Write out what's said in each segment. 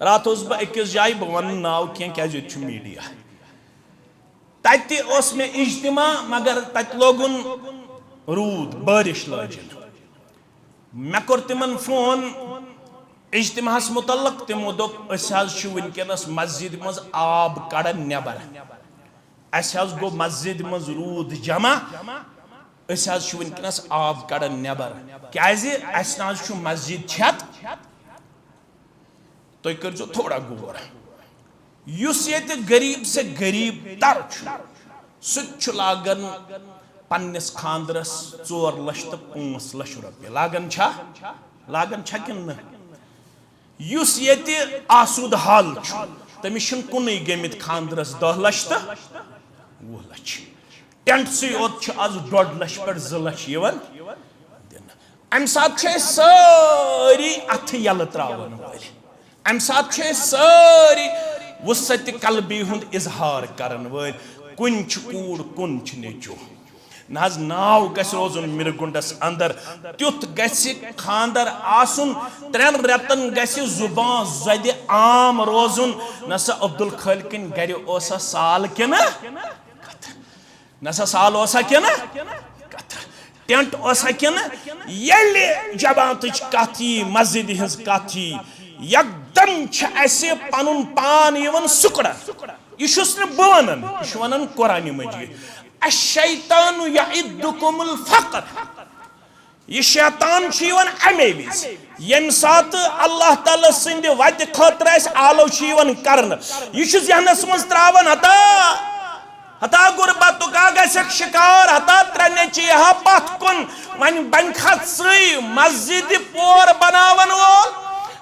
रात बह अकिस जाए बह वन नाव क्या मीडिया तत मे इज्तिमा मगर तत लोगुन रूद बारिश लजन मे कोर तिमन फोन इज्तिमाहस मुतल्लक तिमो दोप वनकस मस्जिद मज आब कड़न नबर गो मस्जिद मज रूद जमा वनकस आब कड़न नबर क्या मस्जिद छत तुम कर थोड़ा गौर युस ये गरीब से गरीब तर सह लागन पन्निस खानदरस 4 लाख तो 5 लाख रुपये लागन कि न युस ये आसूद हाल तमिस कुन गमित खानदरस 10 लाख तो 20 लाख टेंट से आज 1.5 लाख पे 2 लाख दिन अम सात सारी अथ यल त्रावन वाल अम सात सारी वसत कलबी हुंद इजहार करन वाल कुन कूड़ कुन नेचो नाज नाव गस रोजन मिरगुंडस अंदर त्युथ गस खानदर आसुन 3 रेतन गस जुबान जदि आम रोजुन नसा अब्दुल खालिकिन गर ओसा साल किन नसा साल ओसा किन टेंट ओसा किन येले जमातच कथी मस्जिद हज कथी एकदम पनुन पान यवन सुकड़ा यह बवान यह वन कुरान मजीद अश्शैतानु यइदुकुमुल फ़क़्र यह शैतान अमे विज यम सात अल्लाह ताला सिंद वत खतर आलो करन यह जहनस मज त्रावन हता गुरबत का शिकार हता त्रने हा पथ कुन वन बन खत सई मस्जिद पोर बनावन वोल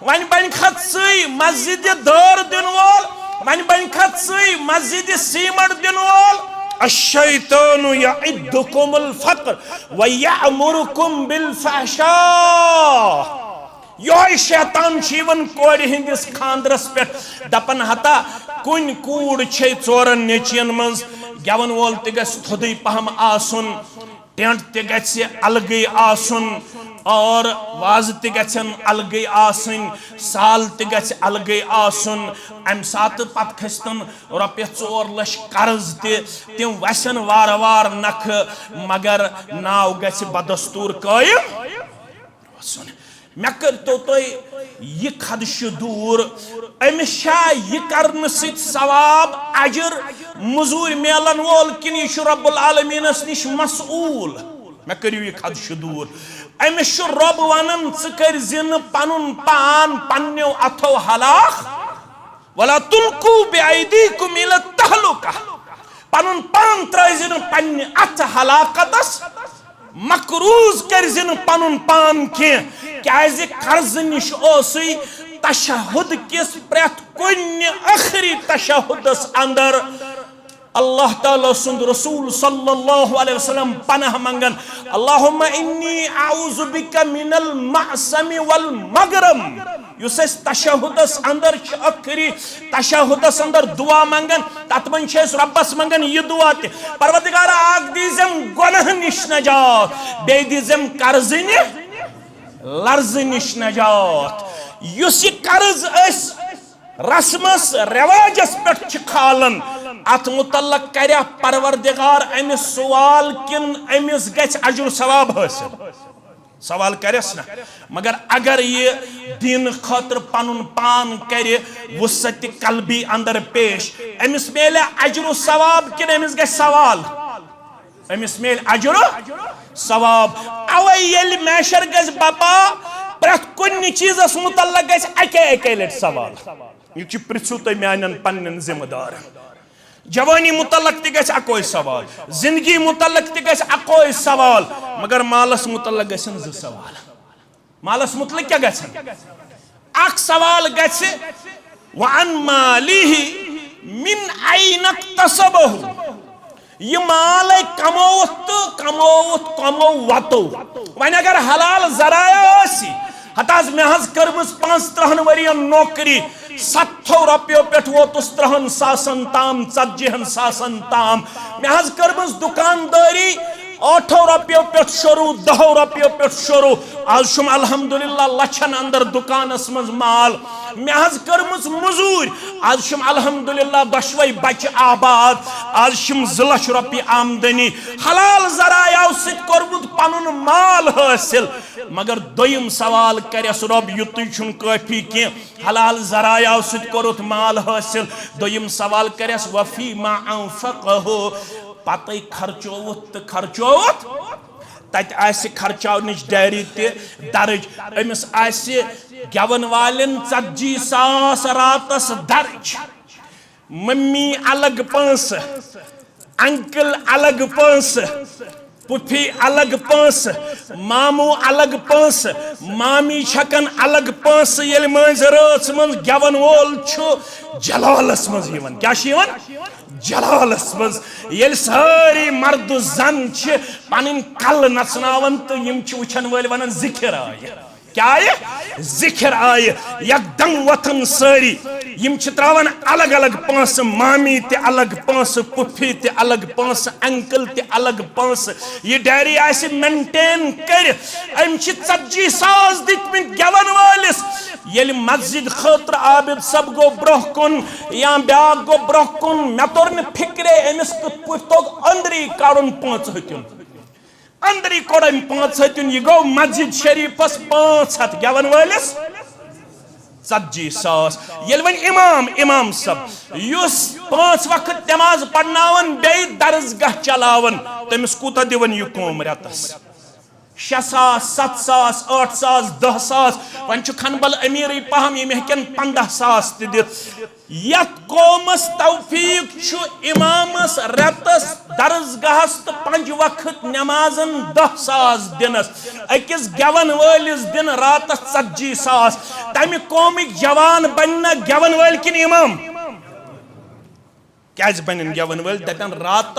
वन बन खत सई मस्जिद दर दिन वोल वन बन खत सई मस्जिद सीमट दिन वोल अश्शैतानु यइदुकुमुल फ़क़्र व यअमुरुकुम बिल फ़हशा यो शैतान वन कोड़ हिंदिस खानदरस पे दपन हता कुन कूड़ छे 4 नेचियन मज गवन वोल ते गस थोदई पहम आसुन टेंट ते गस अलगई आसुन और वाज ते गछन अलगई आसन साल ते गछ अलगई आसन अम सात पत खस्तन रुपये 4 लाख कर्ज ते तिम वसन वार वार नख मगर नाव गछ बदस्तूर कायम मे कर तो यह खदश दूर अमिस यह करन सवाब अजर मजूर मेलन वोल किन यह रब्बुल आलमीनस निश मसूल मे करियो यह खदश दूर अमिस रब वनन कर पनुन पान पन्नो अथो हलाक वला तुल्कू बिअयदीकुम इला तहलुका पनुन पान त्रजिन पन्ने अथ हलाकतस मकरूज करजिन पनुन पान के क्याज कर्ज निश ओसुई तशहुद किस प्रत कुन आखिरी तशहुदस अंदर अल्लाह ताला सुंद रसूल सल्लल्लाहु अलैहि वसल्लम पनाह मंगन अल्लाहुम्मा इन्नी आऊज़ु बिका मिनल मअसमी वल मगरम युस तशहुदस अंदर आखिरी तशहुदस अंदर दुआ मंगन तत मन रब्बस मंगन यह दुआ ते परवरदिगार आग दीजम गुनाह निश नजात बे दीजम कर्ज लर्ज निश नजात युस कर्ज रस्मस रिवाजस पे खालन अत मुतल्लक कर परवरदिगार अमिस सवाल किन अमिस गछ अजर सवाब हासिल सवाल करस ना मगर अगर ये दिन खतर पनुन पान कर वसत कल्बी अंदर पेश अमिस मेले अजर सवाब किन अमिस गछ सवाल अमिस मेल अजर सवाब अवे येल मैशर गछ बापा प्रत कुन चीजस मुतल्लक गछ अके लट सवाल यह पृथ्यू तुम मान पन्न जिम्मेदार जवानी मुतल्लक गछ अकोई सवाल जिंदगी मुतल्लक गछ अकोई सवाल मगर मालस मुतल्लक गछन 2 सवाल मालस मुतल्लक क्या गछन अख सवाल गछ वन मालिही मिन ऐन इक्तसबहु यह माल कमोत कमो वतो वन अगर हलाल जराया आसी हताज मे हज करमस 15 वरियन नौकरी 7 रुपयों पे वोतुस 3 सासन ताम 40 सासन ताम मे हज करमस दुकानदारी 8 रपियों पे शुरू 10 रपियों पे शुरू आज अल्हम्दुलिल्लाह लछन अंदर दुकानस मज माल मे हज कर्मस मजूर आज अल्हम्दुलिल्लाह दशवई बच आबाद आज 2 लाख रपी आमदनी हलाल जरायाव सित कोरमुत पनुन माल हासिल मगर दोयम सवाल करस रब युत छुन काफी के हलाल जरायाव सित कोरुत माल हासिल दोयम सवाल करस वफी मा अनफक़हु पतई खर्चोवत तत आसे खर्चावनिच डायरी ते दर्ज अमिस आसे गेवन वालन 40,000 रातस दर्ज मम्मी अलग 5 अंकल अलग 5 पुफी अलग 5 मामू अलग 5 मामी छकन अलग 5 ये मज रात मन गेवन वोल छु जलालस मज यवन क्या जलालस मज ये सारी मर्द जन पन कल नचनावन तो यम वचन वल वन जिक्र आय क्या आय जिक्र आय यकदम वथन सारी यम त्रावन अलग अलग 5 मामी ते अलग 5 पुफी ते अलग 5 अंकल ते अलग 5 ये डायरी आसे मेंटेन कर अम 40,000 दितमित गेवन वालिस येल मस्जिद खतर आबिद सब गो ब्रोह कुन या ब्याग गो ब्रोह कुन मे तोर न फिक्रे अमिस तो अंदरी कारुन 5 हत्युन अंदरी कोड़म 5 हत्युन ये गो मस्जिद शरीफस 500 गेवन वालिस 40,000 येल वन इमाम सब युस 5 वक्त नमाज पढ़नावन बे दरसगाह चलावन तमिस कूता दिवन यह कोम रतस 6,000 7,000 8,000 10,000 वन खनबल अमीर पहम ये हेकन 15,000 दित यत कौमस तौफीक इमामस रतस दरसगाहस तो 5 वक्त नमाजन 10,000 दिनस अकिस गेवन वालिस दिन रातस 40,000 तमि कौमिक जवान बन गेवन वाल किन इमाम क्या बन गेवन वाल दपन रात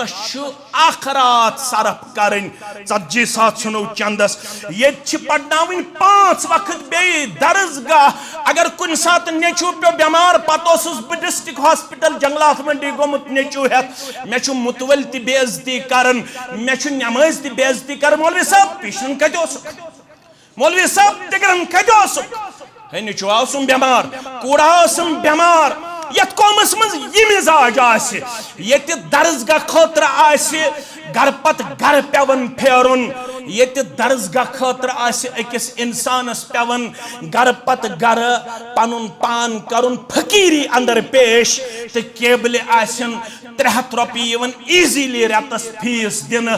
रात सरफ करन 40,000 सुनो चंदस ये पढ़नावन 5 वक्त बे दरसगाह अगर कुन सात नेचू पे बीमार पतोस बह डिस्ट्रिक्ट हॉस्पिटल जंगलात मंडी गोमुत नेचू हेत मे मुतवल ति बेइज्जती करन मे नमाज ति बेइज्जती कर मौलवी साहब पिशन कत मौलवी साहब तिगरन कत है नेचू आसुम बीमार कूड़ा आसुम बीमार यत कौमस मज यह मिजाज आसे ये दरसगाह खतर आसे घर पत घर पेवन फेरुन ये दरसगाह खतर आसे अकिस इंसानस पेवन घर पत घर पनुन पान करुन फकीरी अंदर पेश तो केबल आसन 300 रपी यवन इजीली रतस फीस दिन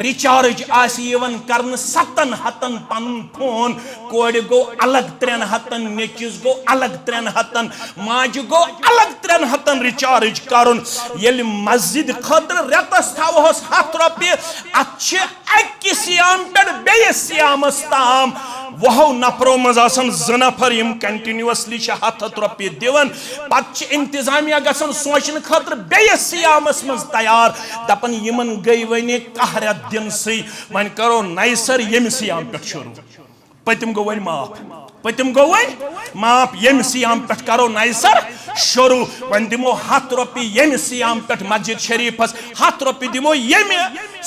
रिचार्ज आवन कर 7 हतन पन फोन कोड़ गो अलग 3 हतन नेचिस गो अलग 3 हतन माज गो अलग 3 हतन रिचार्ज करुन ये मस्जिद खतर रतस थवहस 7 रपी अक्की सियाम पे बे सियामस ताम वह नफरों मज 2 नफर यम कंटिन्यूअसली 7 रपी दिवन पत इंतजामिया गसन सोचन खतर बे सियामस मज तैयार दपन यमन गई वन कहर दिन सी वन करो नैसर यम सियाम पे शुरू पतिम गो वन माफ यम सियाम पे करो नैसर शुरू वन दिमो 7 रपी यम सियाम पे मस्जिद शरीफस 7 रपी दिमो यम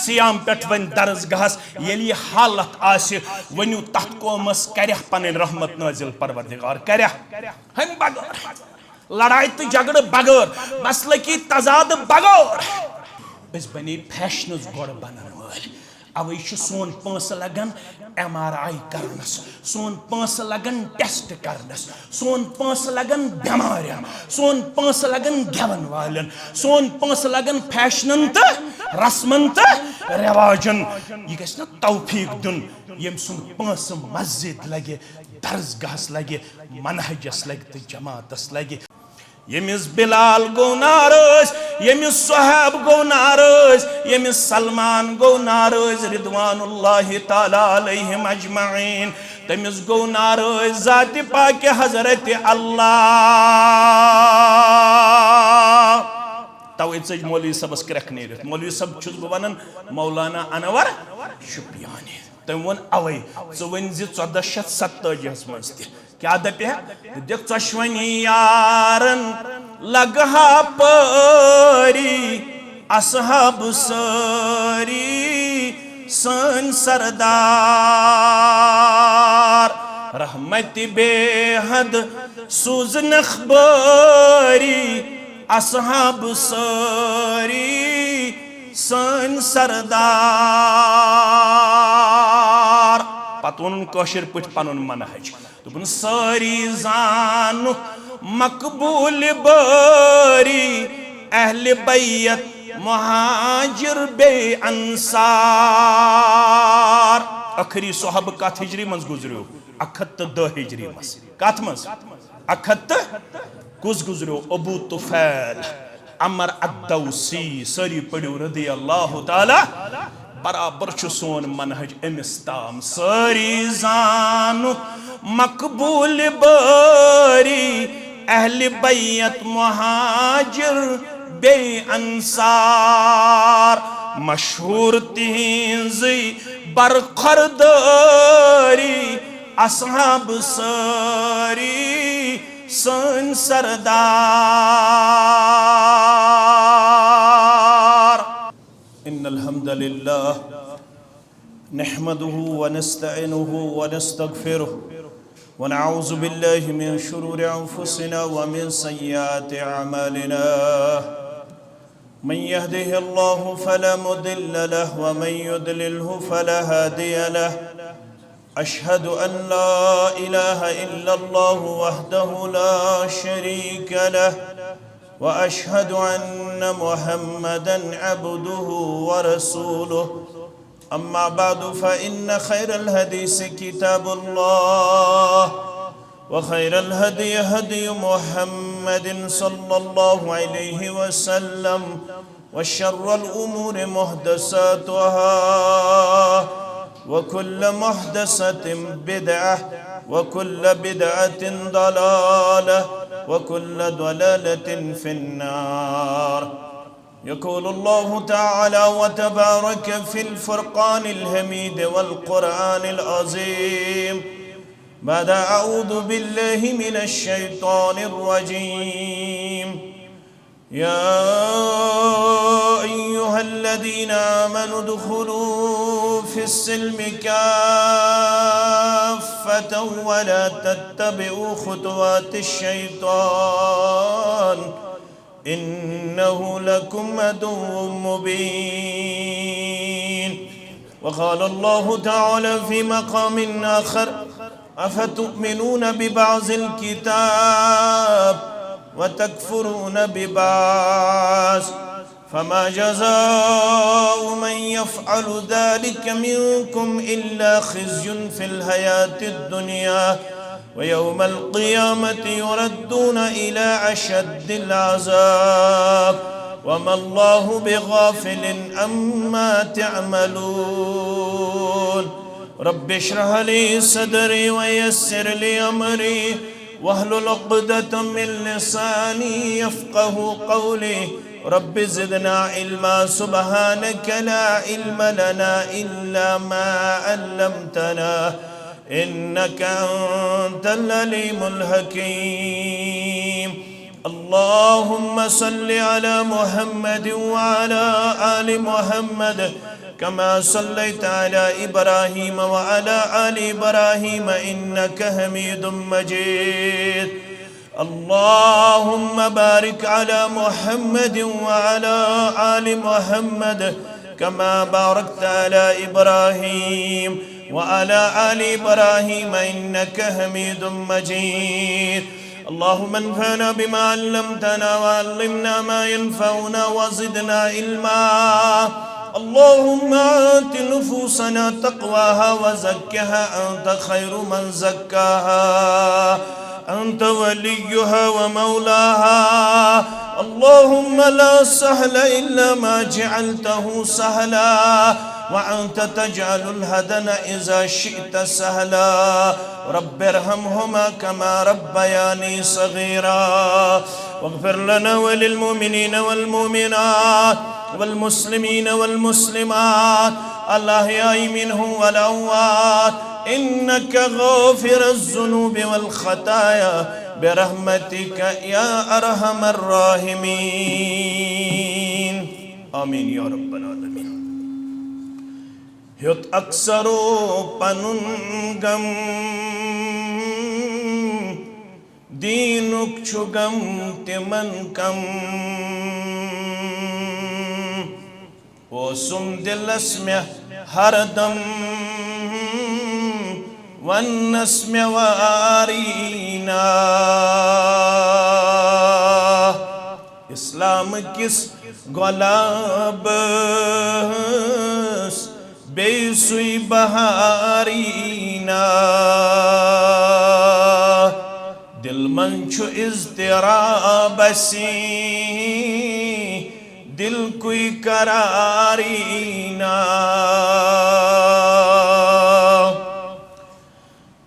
सियाम पे वन दरसगाहस ये हालत आसे वनु तथ कौमस कर पन रहमत नाजिल परवरदिगार कर हम बगैर लड़ाई तो झगड़ बगैर मसले की तजाद बगैर बस बने फैशन गोड़ बनन वाल अवे सोन 5 लगन MRI करनस सोन 5 लगन टेस्ट करनस सोन 5 लगन बीमारियां सोन 5 लगन गेवन वालन सोन 5 लगन फैशनन तो रस्मन तो रिवाजन ये गस ना तौफीक दुन यम सुन 5 मस्जिद लगे दरसगाहस लगे मनहजस लगे तो जमातस लगे यमिस बिलाल गो नाराज यमिस सुहैब गो नाराज यमिस सलमान गो नाराज रिदवानुल्लाहि ताला अलैहिम अजमईन तमिस गो नाराज जात पाक हजरत अल्लाह तवे च मौलवी सबस क्रख नेरित मौलवी सब छुस बह वनान मौलाना अनवर शुपियानी तम वो अवे च वन 1487 मज क्या दपे दिख चश्वनी यारन लगहा परी असहब सारी सन सरदार रहमत बेहद सूजनख बारी असहाब सारी सन सरदार पत वोन कौशिर पठ पनुन मनहज दोपन सारी जान मकबूल बारी अहल बैत मुहाजिर बे अंसार आखिरी सोहब कत हिजरी मज गुजरो 110 हिजरी मज कत मज 110 कुस गुजरो अबू तुफैल अमर अद्दौसी सारी पढ़ो रदी अल्लाह ताला बराबर सोन मनहज अमिस ताम सारी जान मकबूल बारी अहल बैत मुहाजिर बे अंसार मशहूर तिहिंज बरखरदारी असहाब सारी सन सरदार इन्नल हम्दुलिल्लाह नहमदुहु व नस्तईनुहु व नस्तगफिरुहु व नऊज़ु बिल्लाहि मिन शुरूरि अंफुसिना व मिन सय्यिआति अमालिना मन यहदिहिल्लाहु फला मुदिल्ल लहु व मन युद्लिल्हु फला हादिय लहु अशहदु अन ला इलाहा इल्लल्लाहु वहदहु ला शरीक लहु व अशहदु अन्न मुहम्मदन अब्दुहु व रसूलुहु अम्मा बादु फ़इन्न खैरल हदीस किताबुल्लाह व खैरल हदी हदी मुहम्मदिन सल्लल्लाहु अलैहि वसल्लम व शर्रल उमूर मुहदसातुहा व कुल्ल मुहदसतिन बिदअह व कुल्ल बिदअतिन दलालह व कुल्ल दलालतिन फिन्नार यक़ूलु अल्लाहु तआला व तबारक फिल फ़ुरक़ानिल हमीद वल क़ुरआनिल अज़ीम बाद अऊज़ु बिल्लाहि मिनश शैतानिर रजीम या अय्युहल्लज़ीना आमनु उदख़ुलू फ़िस्सिल्मि काफ़्फ़तन व ला तत्तबिऊ ख़ुतवातिश शैतान इन्नहु लकुम अदुव्वुम मुबीन वक़ाल अल्लाहु तआला फ़ी मक़ामिन आख़र अफ़तुमिनून बिबअज़िल किताब व तकफ़ुरून बिबअज़ फमा जज़ाउ मन यफ़अलु ज़ालिक मिनकुम इल्ला ख़िज़्युन फ़िल हयातिद दुनिया व यौमल क़ियामति युरद्दून इला अशद्दिल अज़ाब व मल्लाहु बिग़ाफ़िलिन अम्मा तअमलून रब्बि इश्रह ली सदरी व यस्सिर ली अमरी वहलुल उक़दतम मिन लिसानी यफ़क़हू क़ौली रब्बि ज़िदना इल्मा सुब्हानक ला इल्म लना इल्ला मा अल्लमतना इन्नका अंतल अलीमुल हकीम अल्लाहुम्मा सल्लि अला मुहम्मद व अला आलि मुहम्मद कमा सल्लैता अला इब्राहीम व अला आलि इब्राहीम इन्नका हमीदुम मजीद अल्लाहुम्मा बारिक अला मुहम्मद व अला आलि मुहम्मद कमा बारकता अला इब्राहीम वअला आलि इब्राहीम इन्नका हमीदुम मजीद अल्लाहुम्मा अन्फ़अना बिमा अल्लमतना वअल्लिमना मा यनफ़अुना वज़िदना इल्मा अल्लाहुम्मा आति नुफ़ूसना तक़वाहा वज़क्किहा अंत खैरु मन ज़क्काहा अंत वलियुहा व मौलाहा अल्लाहुम्मा ला सहला इल्ला मा जअलतहु सहला वअन्त तजअलुल हज़न इज़ा शि'त सहला रब्बिरहमहुमा कमा रब्बयानी सगीरा वग़्फ़िर लना वलिलमुमिनीन वल्मुमिनात वल्मुस्लिमीन वल्मुस्लिमात अल-अहयाइ मिनहुम वल अम्वात इन्नका गाफ़िरुज़्ज़ुनूबि वल ख़ताया बिरहमतिका या अरहमर राहिमीन आमीन या रब्बल आलमीन। युत अक्सरो पनुन गम दीनुक छुगम तिमन कम ओसुम दिलस में हरदम वन्नस में वारीना इस्लाम किस गुलाबस बेसुई बहारीना दिल मंचु इज़्तिराबसी दिल कोई करारीना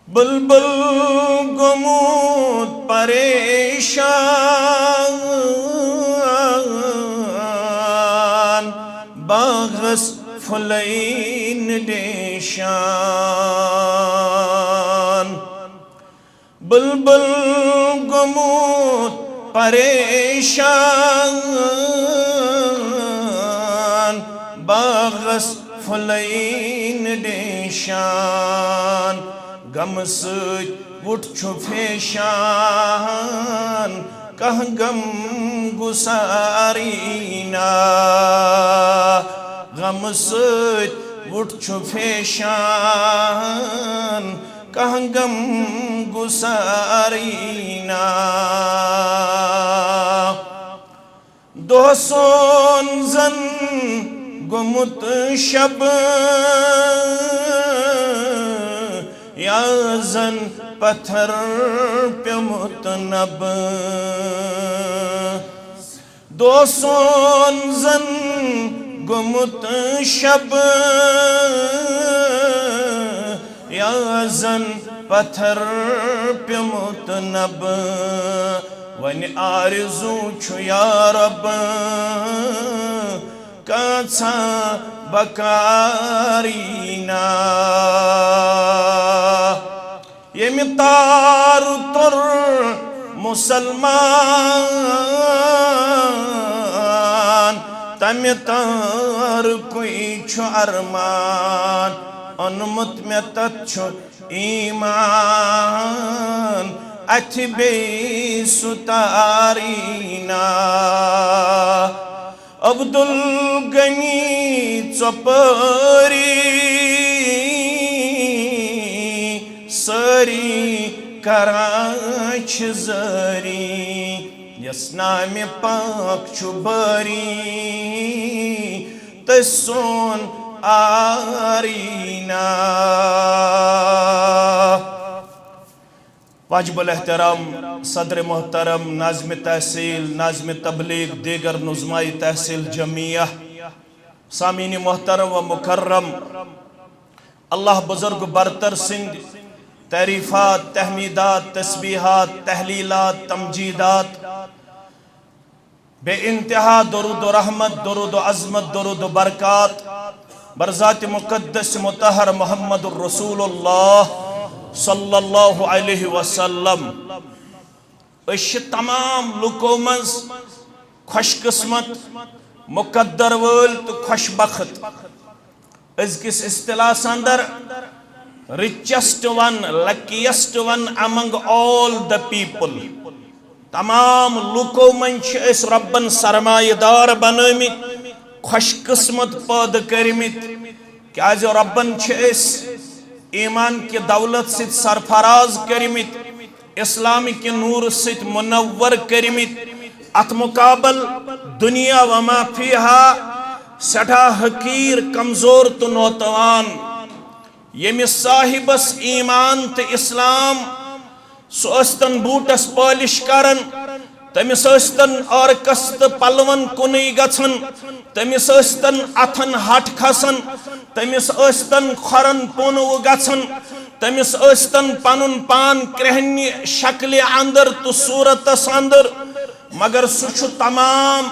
बुलबुल गुमूत परेशान बागस फुलैन देशान बुलबुल गुमूत परेशान बागस फुलैन देशान गम सच उठ फेशान कह गम गुसारीना गम सच उठ फेशान कह गम गुसारीना दोसोन जन गुमुत शब याजन पत्थर पे मुतनब दोसोन जन गुमुत शब याजन पत्थर पे मुतनब वन आरज़ू छु या रब काछा बकारीना ये मितार तुर मुसलमान तमितार कोई छु अरमान अनुमत में तच्छु ईमान अथबे सुतारीना अब्दुल गनी चपरी सरी कराच जरी यसनाम पाक चुबरी तसोन आरीना वाजिबुल एहतराम सदर मोहतरम नाज़िम तहसील नाज़िम तबलीग दीगर नुज़माई तहसील जमिया सामीन मोहतरम व मुकर्रम अल्लाह बुजुर्ग बरतर सिंध तारीफ़ात तहमीदात तस्बीहात तहलीलात तमजीदात बे इंतहा दुरूद व रहमत दुरूद व अज़मत दुरूद व बरकात बरज़ात मुक़द्दस मुतहर मुहम्मदुर रसूलुल्लाह सल्लल्लाहु अलैहि वसल्लम तमाम लुको मज खुशकिस्मत मुकद्दर वल तो खुशबख्त अज़किस इस्तिलाहस अंदर richest one luckiest one among all the people तमाम लुको मन रब्बन सरमायेदार बनमित खुशकिस्मत पैद करमित क्या रब्बन ईमान के दौलत सित सरफराज करमित इस्लाम के नूर सित मुनव्वर करमित अत मुकाबल दुनिया वमा फीहा सठा हकीर कमजोर तो नौतवान यमिस साहिबस ईमान तो इस्लाम सोस्तन बूटस पॉलिश करन तमिस औरकस तो पलवन कुनै गछन तमिस अथन हट खसन तमिस खरन पोनव गछन तमिस पनुन पान क्रेहन्य शक्ल अंदर तो सूरतस अंदर मगर सह तमाम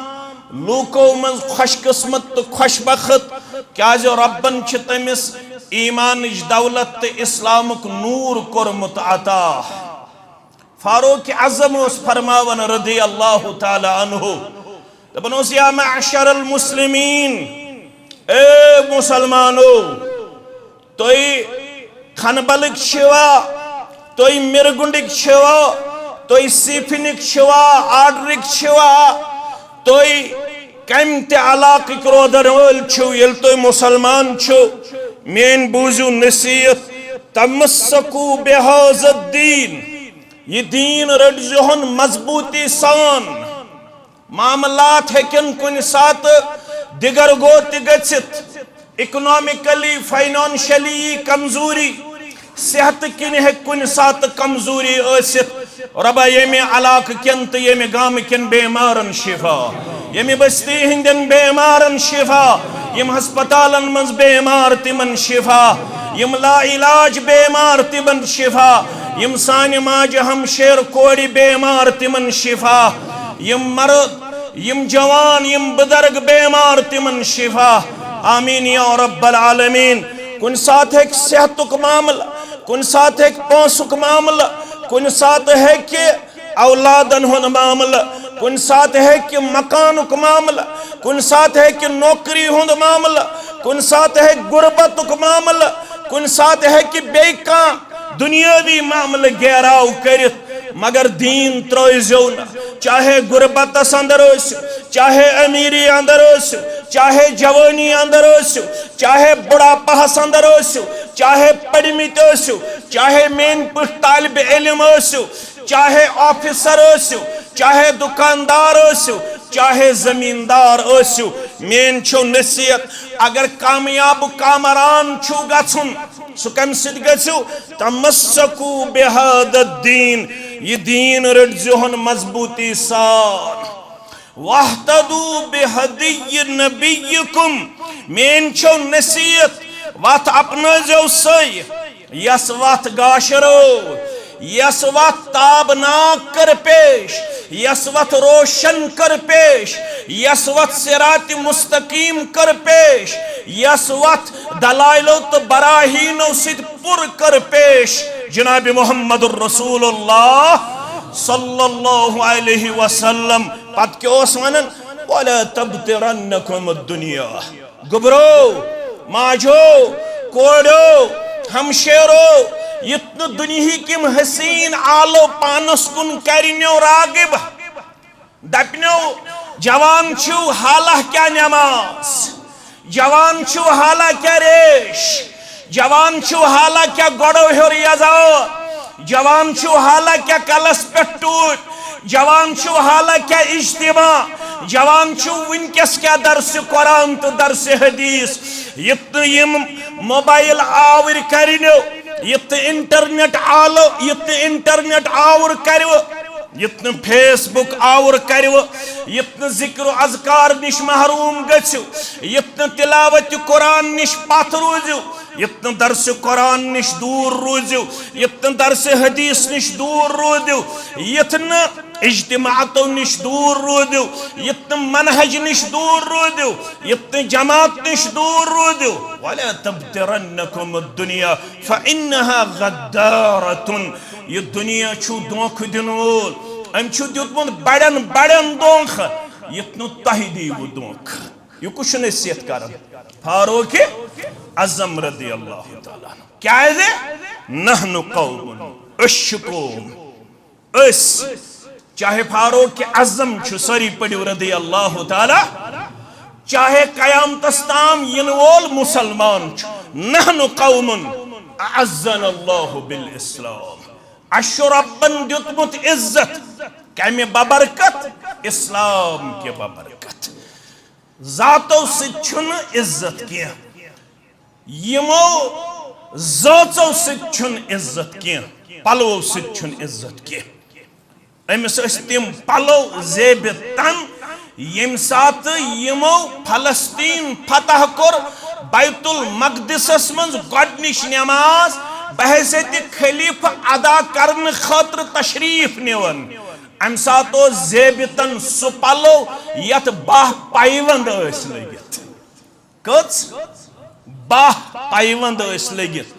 लूको मज खुशकिस्मत तो खुशबख्त क्या रब्बन तमिस ईमान दौलत तो इस्लामुक नूर कोरमुत अता फारूक आज़म फरमावन रदी अल्लाह ताला अन्हु दपन या मअशरल मुस्लिमीन ए मुसलमानो तुई खनबलिक शिवा तुई मिरगुंडिक शिवा तुई सिफिनिक शिवा आर्डरिक शिवा तुई कम ते अलाक रोदन वल छु यल तुई मुसलमान छु मेन बूझू नसीहत तमस्सकू बिहाज़द्दीन ये दीन रटजोहन मजबूती सान मामलात हेकन कुन सात दिगर गोत गछित इकोनॉमिकली फाइनेंशियली कमजोरी सेहत किन हे कुन सात कमजोरी असित रबा यमे अलाक किन तो यमे गाम किन बेमारन शिफा यमे बस्ती हिंदन बेमारन शिफा यम हस्पतालन मज बेमार तिमन शिफा यम ला इलाज बेमार तिमन शिफा यम सानि माज हम शेर कोड़ी बेमार तिमन शिफा यम मर्द यम जवान यम बुजुर्ग बेमार तिमन शिफा आमीन या रब्बल आलमीन। कुन साथ है सेहतुक मामला कुन साथ है पोंसुक मामला कुन साथ है कि औलादन हुन मामला कुन साथ है कि मकानुक मामला कुन साथ है कि नौकरी हुन मामला कुन साथ है गुर्बतुक मामला कुन साथ है कि बेका दुनियावी मामले गहराव करित मगर दीन त्रोइजो न चाहे गुर्बत अंदर चाहे अमीरी अंदर चाहे जवानी अंदर चाहे बुढ़ापा अंदर चाहे पढ़मित चाहे मेन पुट तालिब इल्म चाहे ऑफिसर चाहे दुकानदार चाहे जमींदार मेन छो नसीहत अगर कामयाब कामरान छु गछुन सु कम सिद गछु तमस्सकू बिहादद्दीन ये दीन रटजोहन मजबूती सान वहतदू बिहदी नबीकुम मेन छो नसीहत वत अपना जो सही यस वत गाशरो यस वत ताबनाक कर पेश यस वत रोशन कर पेश यस वत सिरात मुस्तकीम कर पेश यस वत दलाइलो तो बराहीनो सिद पुर कर पेश जनाब मुहम्मदुर रसूलुल्लाह सल्लल्लाहु अलैहि वसल्लम पत के ओस वनन वला तबतिरन्नकुम दुनिया गुबरो माजो कोडो हमशेरो इतन दुनिया किम हसीन आलो पानस कुन करिन्यो रागिब दपनो जवान छु हाला क्या नमाज जवान छु हाला क्या रेश जवान छु हाला क्या गड़ो हेर यजा जवान छु हाला क्या कलस पे टूट जवान छु हाला क्या इज्तिमा जवान छु विनकस क्या दर्स कुरान तो दर्स हदीस इतन यम मोबाइल आवर करिन्यो यत इंटरनेट आलो यत इंटरनेट आवर करव यत फेसबुक आवर करव यत जिक्र अज़कार निश महरूम गछु यत तिलावत कुरान निश पथ रोजु यत दर्स कुरान निश दूर रोजु यत दर्स हदीस निश दूर रोजु यत न इज्तिमातो निश दूर रोजु यत मनहज निश दूर रोजु यत जमात निश दूर रोजु वला तबतिरन्नकुम दुनिया फइन्नहा गद्दारतुन ये दुनिया छु दोख दिन वोल अम छु दितमुत बड़न बड़न दोख यतनु तहि दीव दोख ये कुछ नसीहत करन फारूक आज़म रज़ियल्लाहु तआला क्या है नहनु कौमुन अशकुम अस चाहे फारूक आज़म छु सरी पड़ियो रज़ियल्लाहु तआला चाहे क़यामतस ताम यिन वोल मुसलमान छु नहनु कौमुन अअज़्ज़नल्लाहु बिल इस्लाम अशु रब्बन दितमुत इज्जत कमे बबरकत इस्लाम के बबरकत जातो सित छुन इज्जत किया यमो जातो सित छुन इज्जत किया पलो सित छुन इज्जत किया अमिस तिम पलो जेब तन यम सात यमो फलस्तीन फतह कोर बैतुल मकदिसस मज गडनिश नमाज बहैसियत खलीफा अदा करने खातिर तशरीफ निवन अम सातो जेबितन सु पलो यत बाह पाइवंद लगित कच बाह पाइवंद लगित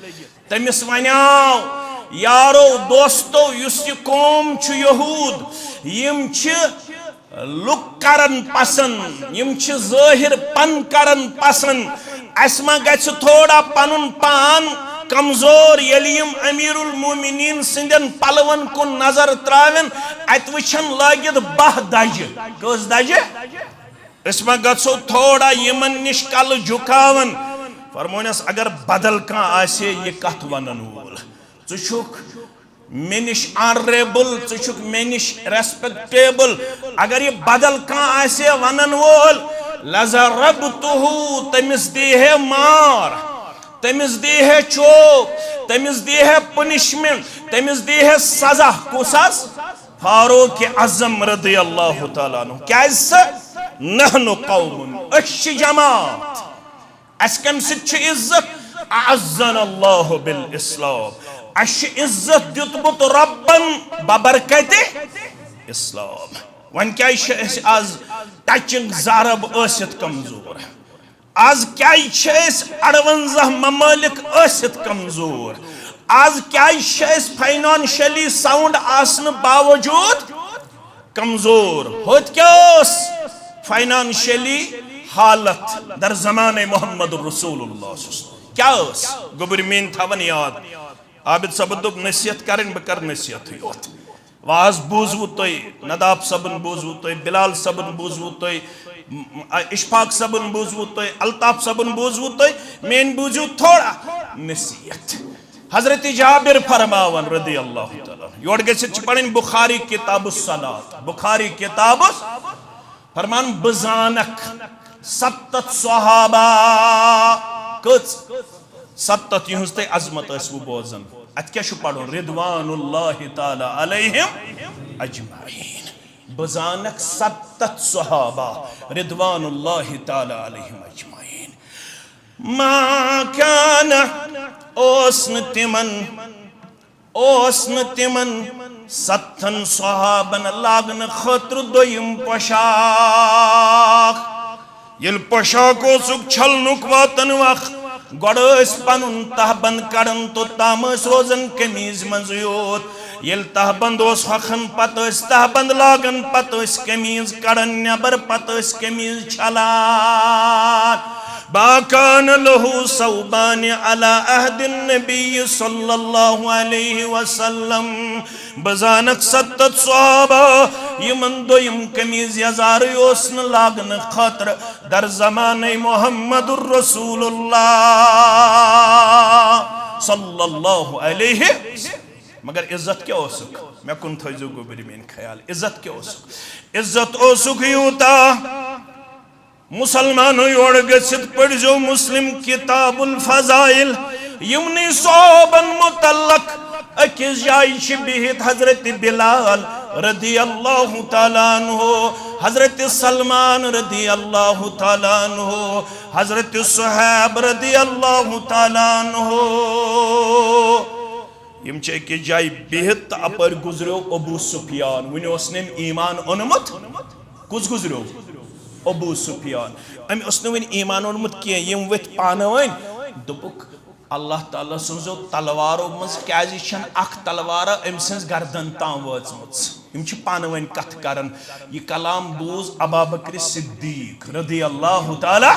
तमिस वनाव यारो दोस्तो युस यह कौम छु यहूद यम लुक करन पसंद यम ज़ाहिर पन करन पसंद असमा गछ थोड़ा पनुन पान कमजोर यलिम अमीरुल मोमिनीन सिंदन पलवन को नजर त्रावन अत वचन लागित 12 दज कस दज इसमा गछो थोड़ा यमन निश कल झुकावन फरमोनस अगर बदल का आसे ये कथ वनन वोल चुक मे निश ऑनरेबल चुक मे निश रेस्पेक्टेबल अगर ये बदल का आसे वनन वोल लज़रबतुहु तमिस दी है मार तमिस दी है चोप तमिस दी है पनिशमेंट तमिस दी है सजा कुसस फारूक आज़म रज़ी अल्लाह तआला अन्हु क्या नहनु कौमुन अश जमात अस कम सित इज्जत अअज़्ज़ना अल्लाह बिल इस्लाम अश इज्जत दितमुत रब्बन बबरकत इस्लाम वन क्या आज टचिंग ज़रब असित कमजोर आज क्या 58 ममालिक असित कमजोर आज क्या फाइनेंशियली साउंड आसन बावजूद कमजोर होत क्या फाइनेंशियली हालत दर ज़माने मोहम्मद रसूलुल्लाह क्या गोबर मीन थवन याद आबिद सबन दोप नसीहत करें बह कर नसीहत योत वाज बूजवु तुय नदाब सबन बूजवु तुय बिलाल सबन बूजवु तुय इशफाक सबन बूजवु तुय अल्ताफ सबन बूजवु तुय मेन बूजू थोड़ा नसीहत हजरत जाबिर फरमावन रदी अल्लाह तआला योड़ गसित पढ़न बुखारी किताब सलात बुखारी किताब फरमान बजानक 70 सहाबा कच 70 युहज ते अजमत असवु बोजन अत क्या पढ़ो रिदवानुल्लाहि ताला अलैहिम अजमाइन बजानक 70 सहाबा रिदवानुल्लाहि ताला अलैहिम अजमाइन मा काना ओस्न तिमन 70 सहाबन लागन खतर दोयम पोशाक येल पोशाक ओसुक छलनुक वातन वक्त गोड़स पनुन तहबंद कड़न तो तामस रोजन कमीज मज योत येल तहबंद ओस हखन पत तहबंद लागन पत कमीज कड़न नबर पत कमीज छलान बाकान लहू सौबान अला अहदिन नबी सल्लल्लाहु अलैहि वसल्लम बजानक 70 सहाबा यमन दोयम कमीज यजार योसन लागन खतर दर ज़माने मोहम्मदुर रसूलुल्लाह सल्लल्लाहु अलैहि मगर इज्जत क्या ओसुक मैं कुन थजो गोबरी मेन ख्याल इज्जत क्या ओसुक इज्जत ओसुक यूता मुसलमान योड़ गसित पढ़ो मुस्लिम किताबुल फजाइल यमनी सोबन मुतल्लक अकिस जाय बिहित हजरत बिलाल रदी अल्लाह तआला अन्हु हजरत सलमान रदी अल्लाह तआला अन्हु हजरत सुहैब रदी अल्लाह तआला अन्हु यम के जाय बिहित अपर गुजरो अबू सुफियान वन उसने ईमान ओनमुत कुछ गुजरो अबू सुफियान अम वन ईमान ओनमुत क्या यम वथ पान वन दोपुक अल्लाह ताला सो तलवारों मज क्या तलवार अम सज गर्दन ताम वचम पान वन कथ करन यह कलाम बूज अबा बकर सिद्दीक रदी अल्लाह तआला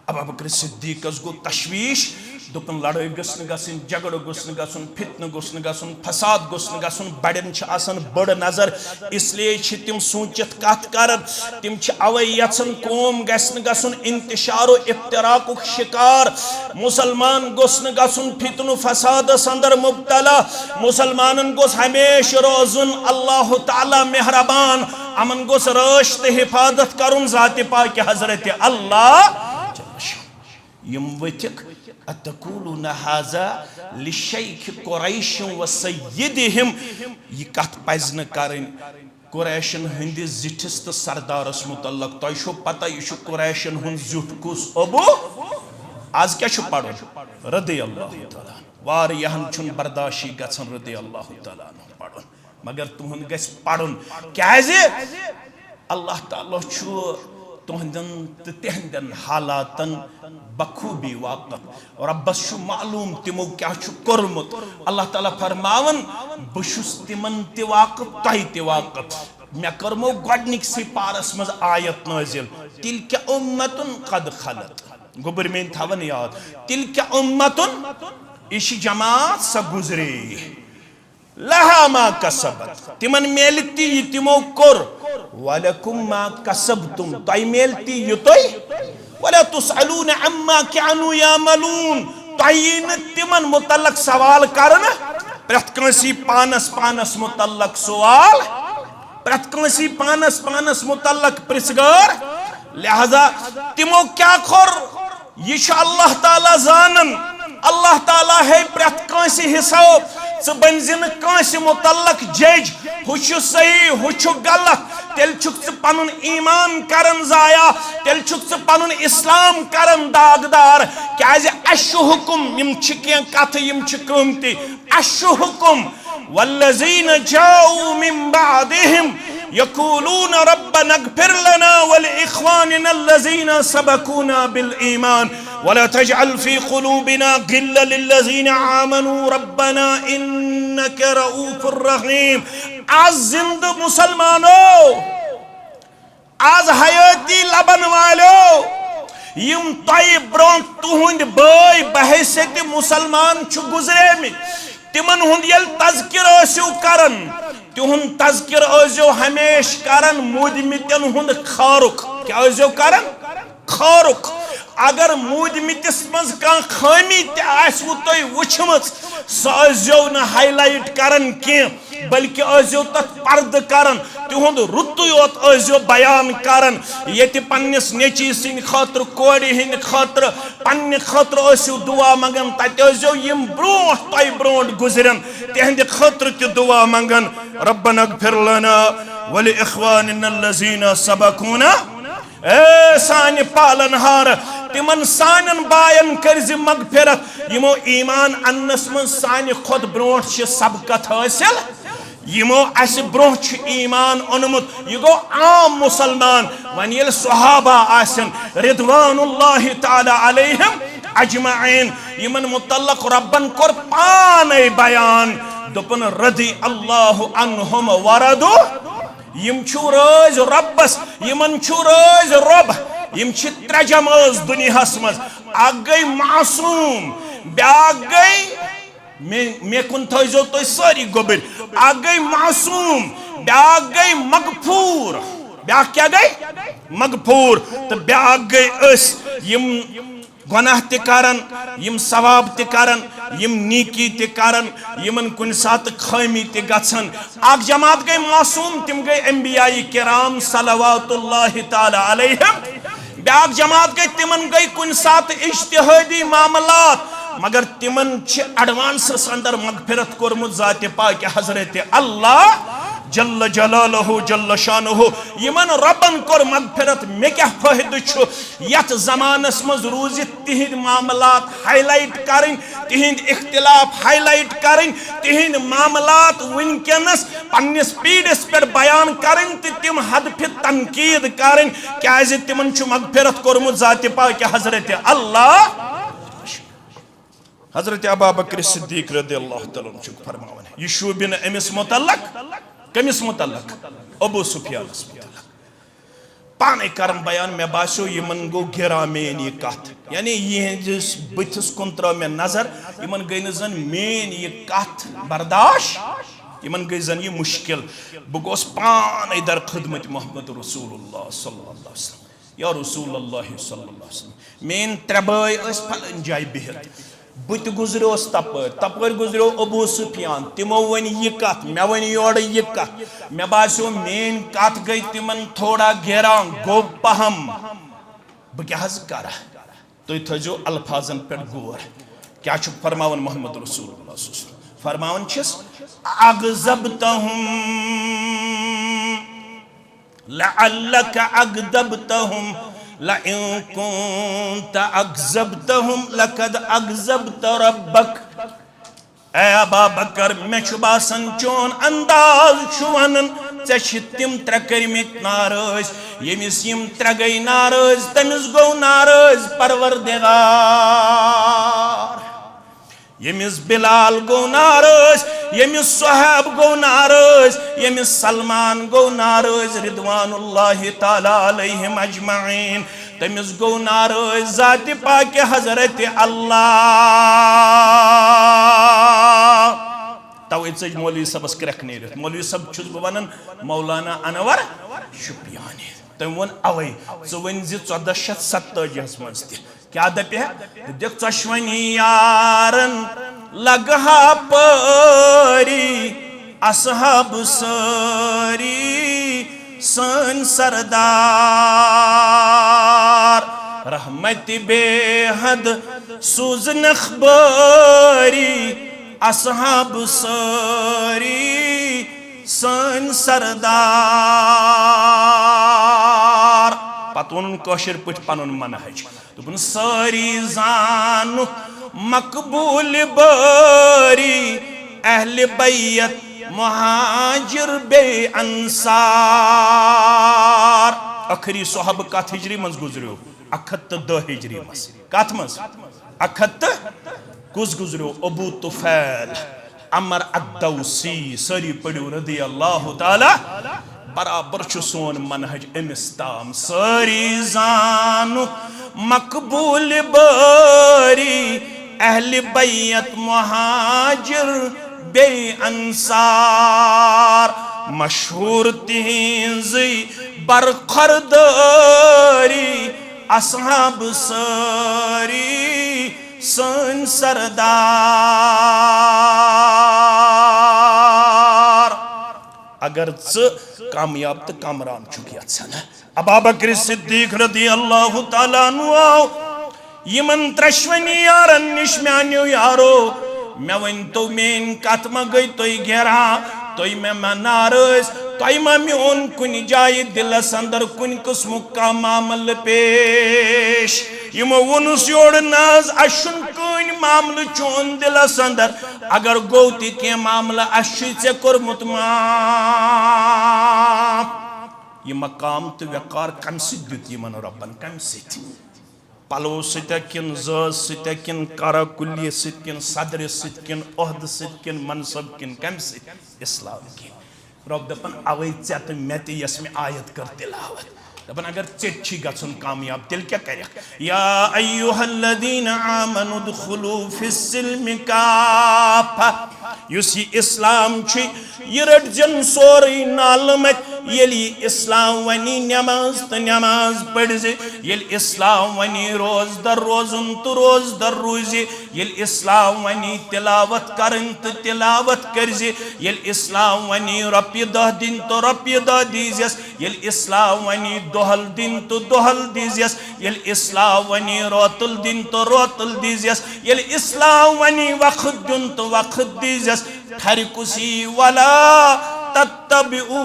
अबा बकर सिद्दीक गो तशवीश दोपन लड़ाई गसन गसन झगड़ गसन गसन फितन गसन गसन फसाद गसन गसन बड़न आसन बड़ नजर इसलिए तिम सोचित कथ कर तिम अवै यन कौम गसन गसन इंतशार इफ्तराक शिकार मुसलमान गसन गसन फितन फसाद अंदर मुब्तला मुसलमान गोस हमेश रोजुन अल्लाह ताला मेहरबान अमन गोस रश तो हिफाजत करुन जात पाक हजरत अल्लाह यम वथिक अतकूलुन हाज़ा लिशैख कुरैश व सय्यदिहिम यह कथ पज़ न करन कुरैशन हंदिस जिठिस तो सरदारस मुतल्लक तोय छो पता यह कुरैशन हुंद जुठ कुस अबू आज क्या पढ़ो रदी अल्लाह तआला वारियाहन छुन बर्दाशी गछन रदी अल्लाह तआला पढ़ो मगर तुहन गस पढ़न क्याजे अल्लाह ताला छु तुहंदन तिहंदन हालातन बखूबी वाक़िफ़ और रब्बस छु मालूम तिमो क्या छु कोरमुत अल्लाह ताला फरमावन बशुस तिमन ते वाक़िफ़ तय ते वाक़िफ़ मैं करमो गडनिक सी पारस मज आयत नाजिल तिलका उम्मतुन कद खलत गोबर में थवन याद तिल क्या उम्मतुन इश जमात स गुजरे लहा मा कसबत तिमन मेलती तिमो कोर वलकुम मा कसबतुम तय मेलती युतोय वला तुसअलून अम्मा कानू यामलून तयन तिमन मुतल्लक सवाल करना प्रत कंसी पानस पानस मुतल्लक सवाल प्रत कंसी पानस पानस मुतल्लक प्रिसगर लिहाजा तिमो क्या खोर यह अल्लाह ताला जानन अल्लाह ताला है प्रत कंसी हिसाब च बनजिन कंसी मुतल्लक जज हुछ सही हुछ गलत तेल छुक पनुन ईमान करन जाया तेल छुक पनुन इस्लाम करन दागदार क्याज अशु हुकुम यम छिके कथ यम छिकमती अशु हुकुम वल्लजीन जाऊ मिन बादिहिम यकूलून रब्बना इग़फिर लना व लिइख्वानिना अल्लज़ीना सबकूना बिल ईमान वला तजअल फी क़ुलूबिना गिल्ला लिल्लज़ीना आमनू रब्बना इन्नका रऊफुर रहीम। आज जिंद मुसलमानों आज हयाती लबन वालो यम तय ब्रों तुहुंद बय बहैसियत मुसलमान छु गुजरे तिमन हुंद यल तज़किर ओसु करन तुहुन तज़किर ओसु हमेश करन मुदमितन हुंद खारुक क्या ओसु करन खारुक अगर मुदमितिस मज कां खामी ते आसु तोय वुछमत सो न हाईलाइट करन के बल्कि ओसु तत पर्द करन तुहुंद रुत योत ओसु बयान करन यति पन्निस नेची सिन खातर कोड़ी हिन खातर पन्ने खातर ओसु दुआ मंगन तत ओसु यम ब्रोह तोय ब्रोंड गुजरन तेहंद खातर ते दुआ मंगन रब्बना इग़फिर लना व लिइख्वानिना अल्लज़ीना सबकूना ए सान पालनहार तिमन सानन बायन करज मगफिरत यमो ईमान अन्नस मन सान खुद ब्रोट सबकत हासिल यमो अस ब्रोह ईमान ओनमुत यह गो आम मुसलमान वन ये सहाबा आसन रिदवानुल्लाहि ताला अलैहिम अजमईन यमन मुतल्लक रब्बन कोर पाने बयान दोपन रदी अल्लाहु अन्हुम वरदु यम छु रोज रब्बस यमन छु रोज रब यम छि त्रजम दुनियास मज अग गई मासूम ब्या गई मे कुन थो तो सारी गोबर अग गई मासूम ब्या गई मगफूर ब्या क्या गई मगफूर तो ब्या गई यम गुनाह ते करन यम सवाब ते करन यम नीकी ते करन यमन कुन सात खामी ते गछन आग जमात गई मासूम तिम गई अंबियाई किराम सल्लल्लाहु ताला अलैहिम ब्याक जमात गई तिमन गई कुन सात इज्तिहादी मामलात मगर तिमन छ एडवांस अंदर मगफिरत कोरमुत जाते पाक हजरत अल्लाह जल्ल जलालहु जल्ल शानुहु यमन रब्बन कोर मगफिरत मे क्या फायदा छु यत जमानस मज रूज तिहिंद मामलात हाईलाइट करें तिहिंद इख्तिलाफ हाईलाइट करें तिहिंद मामलात वनकनस पन्निस पीढ़िस पे बयान करें तिम हदफ तनकीद करें क्या तिमन छु मगफिरत कोरमुत जाते पाक हजरत अल्लाह हजरत अबू बकर सिद्दीक रदियल्लाहु तआला अन्हु फरमावन यह शूबिन अमिस मुतल्लक कमिस मुतल्लक अबू सुफियान मुतल्लक पाने करम बयान मे बासो यमन गो गिरा मेन ये कथ यानी यहस बथिस कुन त्रा मे नजर यमन गई न जन मेन ये कथ बर्दाश्त यमन गई जन ये मुश्किल बह गोस पाने दर खिदमत मोहम्मद रसूलुल्लाह सल्लल्लाहु अलैहि वसल्लम या रसूलुल्लाह सल्लल्लाहु अलैहि वसल्लम मेन त्रे भाई फलन जाय बिहत बुत गुजरोस तपर गुजरो अबू सुफियान तिमो वन यह कथ मे वन योड़ यह कथ मे बासो मेन कथ गई तिमन थोड़ा घेरा गो पहम बह क्या कर तुम थो अल्फाजन पे गौर क्या फरमावन मोहम्मद रसूलुल्लाह फरमावन अगज़बतहुम लअल्लक अगदबतहुम लइन कुंत अगज़बतहुम लक़द अगज़बत रब्बक ए अबा बकर मे बासन चोन अंदाज वनन ऐ तिम त्रे कर्मित नाराज यमिस यम त्रे गई नाराज तमिस गो नाराज परवरदिगार यमिस बिलाल गो नाराज यमिस सुहैब गो नाराज यमिस सलमान गो नाराज रिदवानुल्लाहि ताला अलैहिम अजमईन तमिस गो नाराज जाति पाक हजरत अल्लाह। तवे चज मौलवी सबस क्रक नेरित मौलवी सब छुस बह वनान मौलाना अनवर शुपियानी तम वो अवे च वन 1447 मज क्या दपे दिख चश्वनी यारन लगहा परी असहाब सारी सन सरदार रहमत बेहद सूजन अखबारी असहाब सारी सन सरदार। पत वोन कौशर पठ पनुन मनहज दोपन सारी जानु मकबूल बारी अहल बैयत मुहाजिर बे अंसार। आखिरी सोहब कत हिजरी मज गुजरो 110 हिजरी मज कत मज 110 कुस गुजरो अबू तुफैल अमर अद्दौसी सारी पढ़ो रदी अल्लाह ताला बराबर सोन मनहज अमिस ताम सारी जानु मकबूल बारी अहल बैयत मुहाजिर बे अंसार मशहूर तिहिंज बरखरदारी असहाब सारी सन सरदार। अगर कामयाब तो कामरान चुकी अबू बकर सिद्दीक रदी अल्लाह ताला अन्हु आओ यमन त्रश्वनी यारन निश म्यान्यो यारो मे वन तो मेन कत मा गई तुई घेरा तुई मे नाराज तुई मा मोन कुन जाय दिलस अंदर कुन किस्म का मामल पेश यमो वनुस योड़ नाज अशुन कुन मामल चोन दिलस अंदर अगर गो ति के मामला अशि से कोरमुत ये मकाम तो वकार कम सिद्ध यमन रब्बन कम सिद्ध पलो सिन सिन करा कुल्ली सिन सदर सिन ओहद सिन मनसब किन कम इस्लाम की रब दपन अवे ऐ तो मे तस मे आयत कर तिलावत दपन अगर चे गन कामयाब तिल क्या कर या अय्युहल्लज़ीना आमनु दुखुलू फिस्सिल्मि काफ़ा युस ये इस्लाम यह रट जन सोरी नालमत यली इस्लाम वनी नमाज तो नमाज पढ़ यल इस्लाम वनी रोज दर रोजुन तो रोज दर रोजे यल इस्लाम वनी तिलावत करन तो तिलावत कर यल इस्लाम वनी रपिय दह दिन तो रपिय दह दीजियस यल इस्लाम वनी दोहल दिन तो दोहल दीजियस यल इस्लाम वनी रोतुल दिन तो रोतुल दीजियस यल इस्लाम वनी वक्त दिन तो वक्त दीजियस ठरकुसी वला तत्तबिउ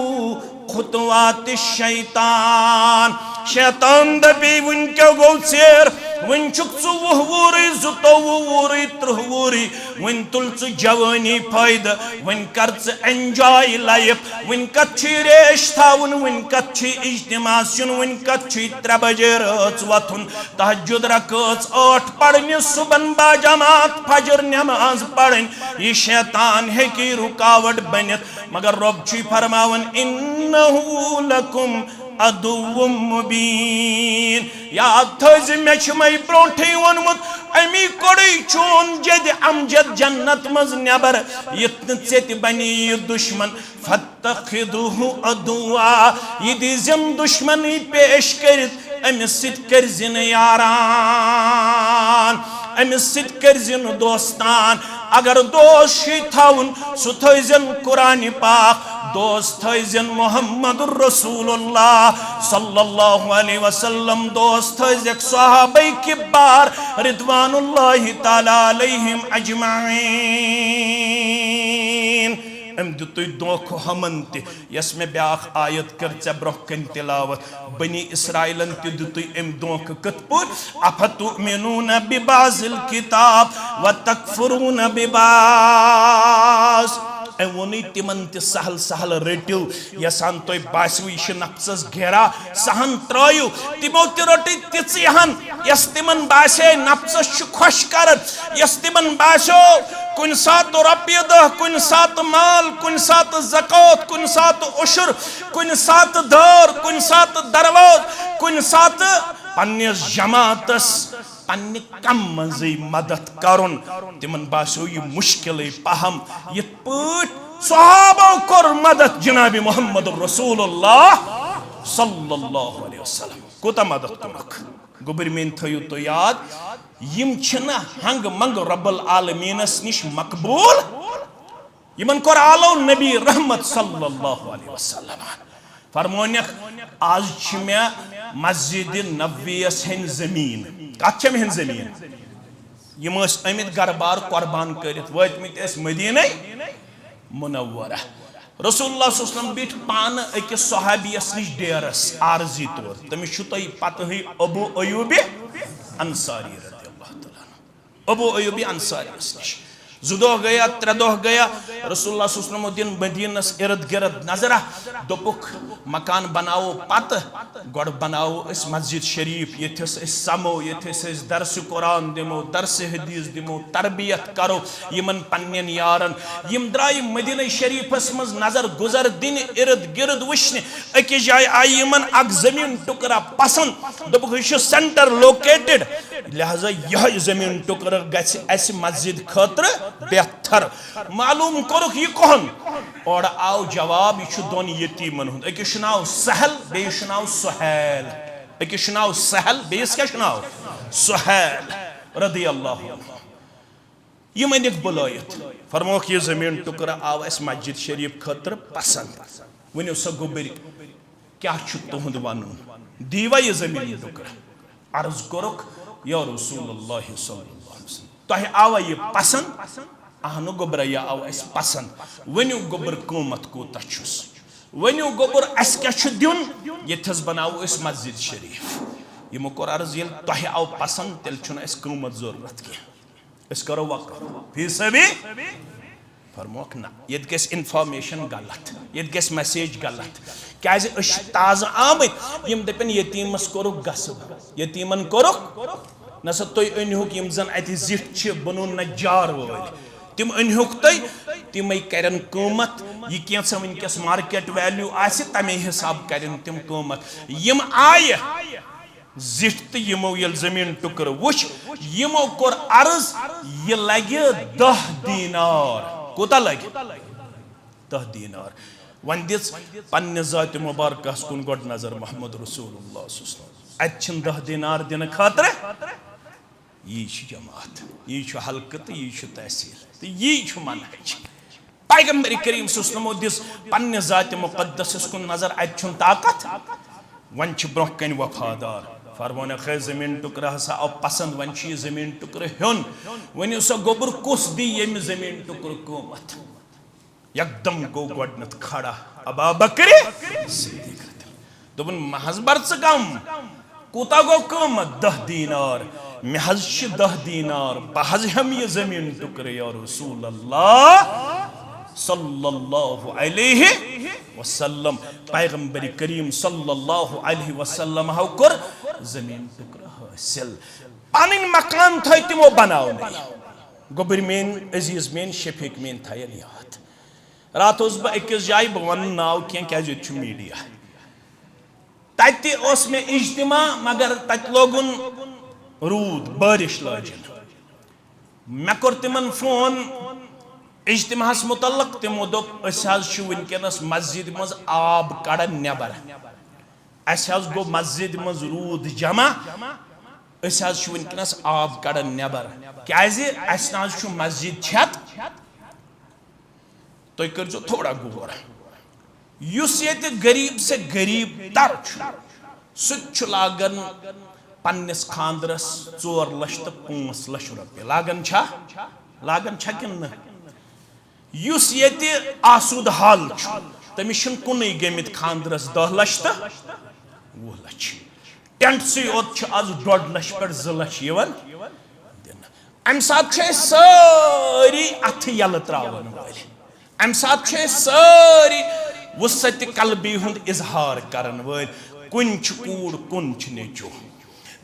खुतवात शैतान शैतान दबी वन क्या गो सेर वन चुक वुह वुरी जुतोवु वुरी त्रुह वुरी वन तुल जवानी फायद वन कर एंजॉय लाइफ वन कत रेश थावन वन कत इज्तिमा सुन वन कत 3 बजे रच वथुन तहज्जुद रकअत 8 पढ़ने सुबन बाजमात फजर नमाज पढ़न ये शैतान है कि रुकावट बनित मगर रब छी फरमावन इन्नहु लकुम अदुव्वुम मुबीन याद थज मे मई ब्रोठे वोनमुत अमी कोड़ी चोन जद अमजद जन्नत मज नबर यत्न चेत बनी ये दुश्मन फत्तखिदुहु अदुवा ये दिजम दुश्मनी पेश करित अमिस सित कर जिन यारान अमिस सित कर जिन दोस्तान अगर दोस्त थाउन सु थजन कुरान पाक दोस्त थजन मुहम्मदुर रसूलुल्लाह सल्लल्लाहु अलैहि वसल्लम दोस्त थजक सहाबे किबार रिदवानुल्लाहि ताला अलैहिम अजमाइन अम दुतुय दोख हमन ते यस में ब्याख आयत कर च ब्रोकन तिलावत बनी इस्राइलन ते दुतुय अम दोख कतपुर अफतुमिनून बिबाजिल किताब व तकफुरून बिबाज वोनी तिमन ते सहल सहल रटिव यसान तुय बासु यह नफ्सस घेरा सहन त्रयु तिमो ते रटि तिहन यस तिमन बासे नफ्सस खुश कर यस तिमन बासो कुन सात रपिय दह कुन सात माल कुन सात ज़कात कुन सात उशर कुन सात दर कुन सात दरवाज कुन सात पन्निस जमातस पन्नि कम मज़े मदद करुन तिमन बासो ये मुश्किल पहम ये पट सहाबों कोर मदद जनाब मोहम्मद रसूलुल्लाह सल्लल्लाहु अलैहि वसल्लम कोता मदद करक गोबर में थयु तो याद यम छना हंग मंग रब्बुल आलमीनस निश मकबूल यमन कोर आलो नबी रहमत सल्लल्लाहु अलैहि वसल्लम फरमोनक आज मे मस्जिद नबवियस हन जमीन कत हन जमीन यम अमित गरबार कुर्बान करित वतमित मदीना मुनव्वरा रसूलुल्लाह सल्लल्लाहु अलैहि वसल्लम बिठ पान अकिस सहाबियस निश डेरस आरजी तौर तमिस तय पत अबू अयूब अंसारी रदियल्लाहु तआला अबू अयूब अंसारी निश 2 दह गया 3 दह गया रसूलुल्लाह सल्लल्लाहु अलैहि वसल्लम मदीनस इर्द गिर्द नजरा दोपुक मकान बनाओ पत गोड़ बनाओ इस मस्जिद शरीफ यथस समो यथस दर्स कुरान दिमो दर्स हदीस दिमो तरबियत करो यमन पन्नन यारन यम द्राय मदीना शरीफस मज नजर गुजर दिन इर्द गिर्द वश्न अकि जाय आई यमन अक जमीन टुकरा पसंद दोपुक यह सेंटर लोकेटेड लिहाजा यह जमीन टुकरा गछ अस मस्जिद खतर बेहतर मालूम करुक यह कहन और आओ जवाब यह दोन यतीमन हुंद अकिस नाव सहल बेस नाव सुहैल अकिस नाव सहल बेस क्या नाव सुहैल रदियल्लाहु अन्हु यम अनिक बुलायत फरमोक यह जमीन टुकरा आव अस मस्जिद शरीफ खतर पसंद वनो सा गोबर क्या तुहद वन दीवा यह जमीन टुकरा अर्ज करुक या रसूलुल्लाह सल्लल्लाहु अलैहि वसल्लम तह आवा यह पसंद अहन गोबर यह आव अस पसंद वनो गोबर कीमत कोता छुस वनो गोबर अस क्या दिन यथस बनाओ अस मस्जिद शरीफ यमो कोर अर्ज ये तह आव पसंद तेल अस कीमत जरूरत कह करो वक़्फ़ फी सबी फरमोक ना ये गस इन्फॉर्मेशन गलत ये गस मैसेज गलत क्या ताज़ आमत यम दपन यतीमस कोरुक गसब यतीमन कोरुक नसा तुम अनहुक यम जन अत जिठ बनो नजार वल तिम अनहुक तिम करन कीमत यह कैसा वनकस मार्केट वैल्यू आसि तमे हिसाब करन तिम कीमत यम आय जिठ तो यमो ये जमीन टुकर वुच यमो कोर अर्ज यह लगे 10 दीनार कोता लगे 10 दीनार वन दिस पन्ने ज़ात मुबारकस कुन गोड नजर मोहम्मद रसूलुल्लाह सल्लल्लाहु अलैहि वसल्लम अच्छन 10 दीनार दिन खातर यह जमात यह हल्क तो यह तहसील तो यह मनहज पैगंबर करीम सल्लल्लाहु अलैहि वसल्लम दिस पन्ने ज़ात मुक़द्दस कुन नजर अच्छन ताकत वन ब्रोह कन वफादार फरमान खै जमीन टुकरा हसा अब पसंद वन यह जमीन टुकर हेन वन सा गोबर कुस दी यम जमीन टुकर कीमत एकदम गो गोडनत खड़ा अबा बकरी दोपन महज बर्च कम कूता गो कीमत 10 दीनार महज 10 दीनार बहज हम ये जमीन टुकर या रसूल अल्लाह सल्लल्लाहु अलैहि वसल्लम पैगंबर करीम सल्लल्लाहु अलैहि वसल्लम हाउ कर जमीन टुकरा हासिल पानिन मकान थे तिमो बनाओ गोबर मेन अजीज मेन शफीक मेन थयन याद रात बह अकिस जाय बह वन नाव क्या मीडिया तत मे इज्तिमा मगर तत लोगुन रूद बारिश लाजन मे कोर तिमन फोन इज्तिमाहस मुतल्लक तिमो दोप वनकस मस्जिद मज आब कड़न नबर गो मस्जिद मज रूद जमा वनकस आब कड़न नबर क्या मस्जिद छत तुम कर थोड़ा गौर ये गरीब से गरीब तर सह लागन पन्निस खानदरस 4 लाख तो 5 लाख रुपये लागन कि युस ये आसूद हाल तमिस कुन गमित खानदरस 10 लाख तो 20 लाख टेंट से आज 1.5 लाख पे 2 लाख दिन अम सात सारी अथ यल त्रावन वाल अम सात सारी वसत कलबी हुंद इजहार करन वाल कुन कूड़ कुन नेचो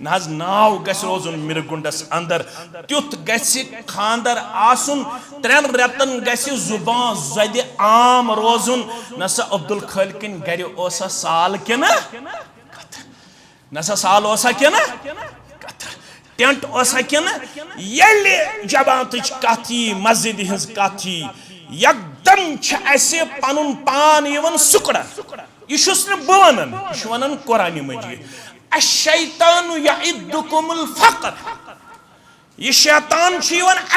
नाज नाव गस रोजुन मिरगुंडस अंदर त्युथ गस खानदर आसुन 3 रेतन गस जुबान जदि आम रोजुन नसा अब्दुल खालिकिन गर ओसा साल किन नसा साल ओसा क्या ना टेंट ओसा क्या ना ये जमात कथी मस्जिद हज कथी एकदम ऐसे पनुन पान यवन सुकड़ा यह बवान यह वन कुरान मजीद अश-शैतानु यइदुकुमुल फ़क़्र यह शैतान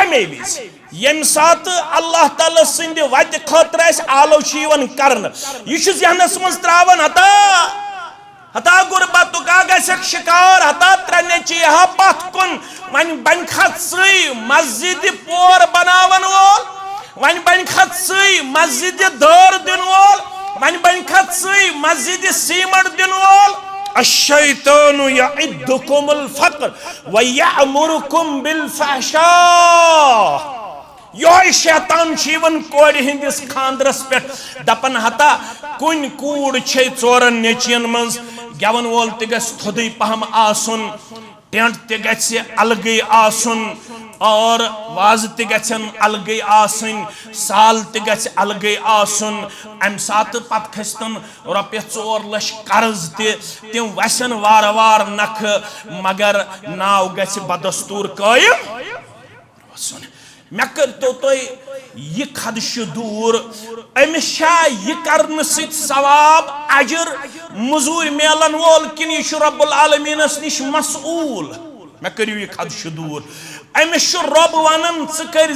अमे विज यम सात अल्लाह ताला सिंद वत खतर आलो कर यह जहनस मज त्रावन हता हता गुरबत गक शिकार हता त्रने हा पथ कुन वन बन खत मस्जिद पोर बनावन वोल वन बन खत मस्जिद दर दिन वोल वन बन खत मस्जिद सीमट दिन वोल अश-शैतानु यइदुकुमुल फ़क़्र व यअमुरुकुम बिल फ़हशा यो शैतान वन कोड़ हिंदिस खानदरस पे दपन हता कुन कूड़ छे चोरन नेचियन मज गवन वोल थोदे पहम आसुन टेंट ते अलगे आसुन और वाज तन अलगे आसन साल अलगे आसन अम सात पत खस्तन रॉपिय 4 लाख कर्ज तिम वसन वार वार नख मगर नाव गछ बदस्तूर कायम मे करतो तुम यह खदश दूर अमिस यह करने सवाब अजर मजूर मिलन वोल किन यह रब्बुल आलमीनस निश मसूल मे करियो यह खदश दूर अमिस रब वनन कर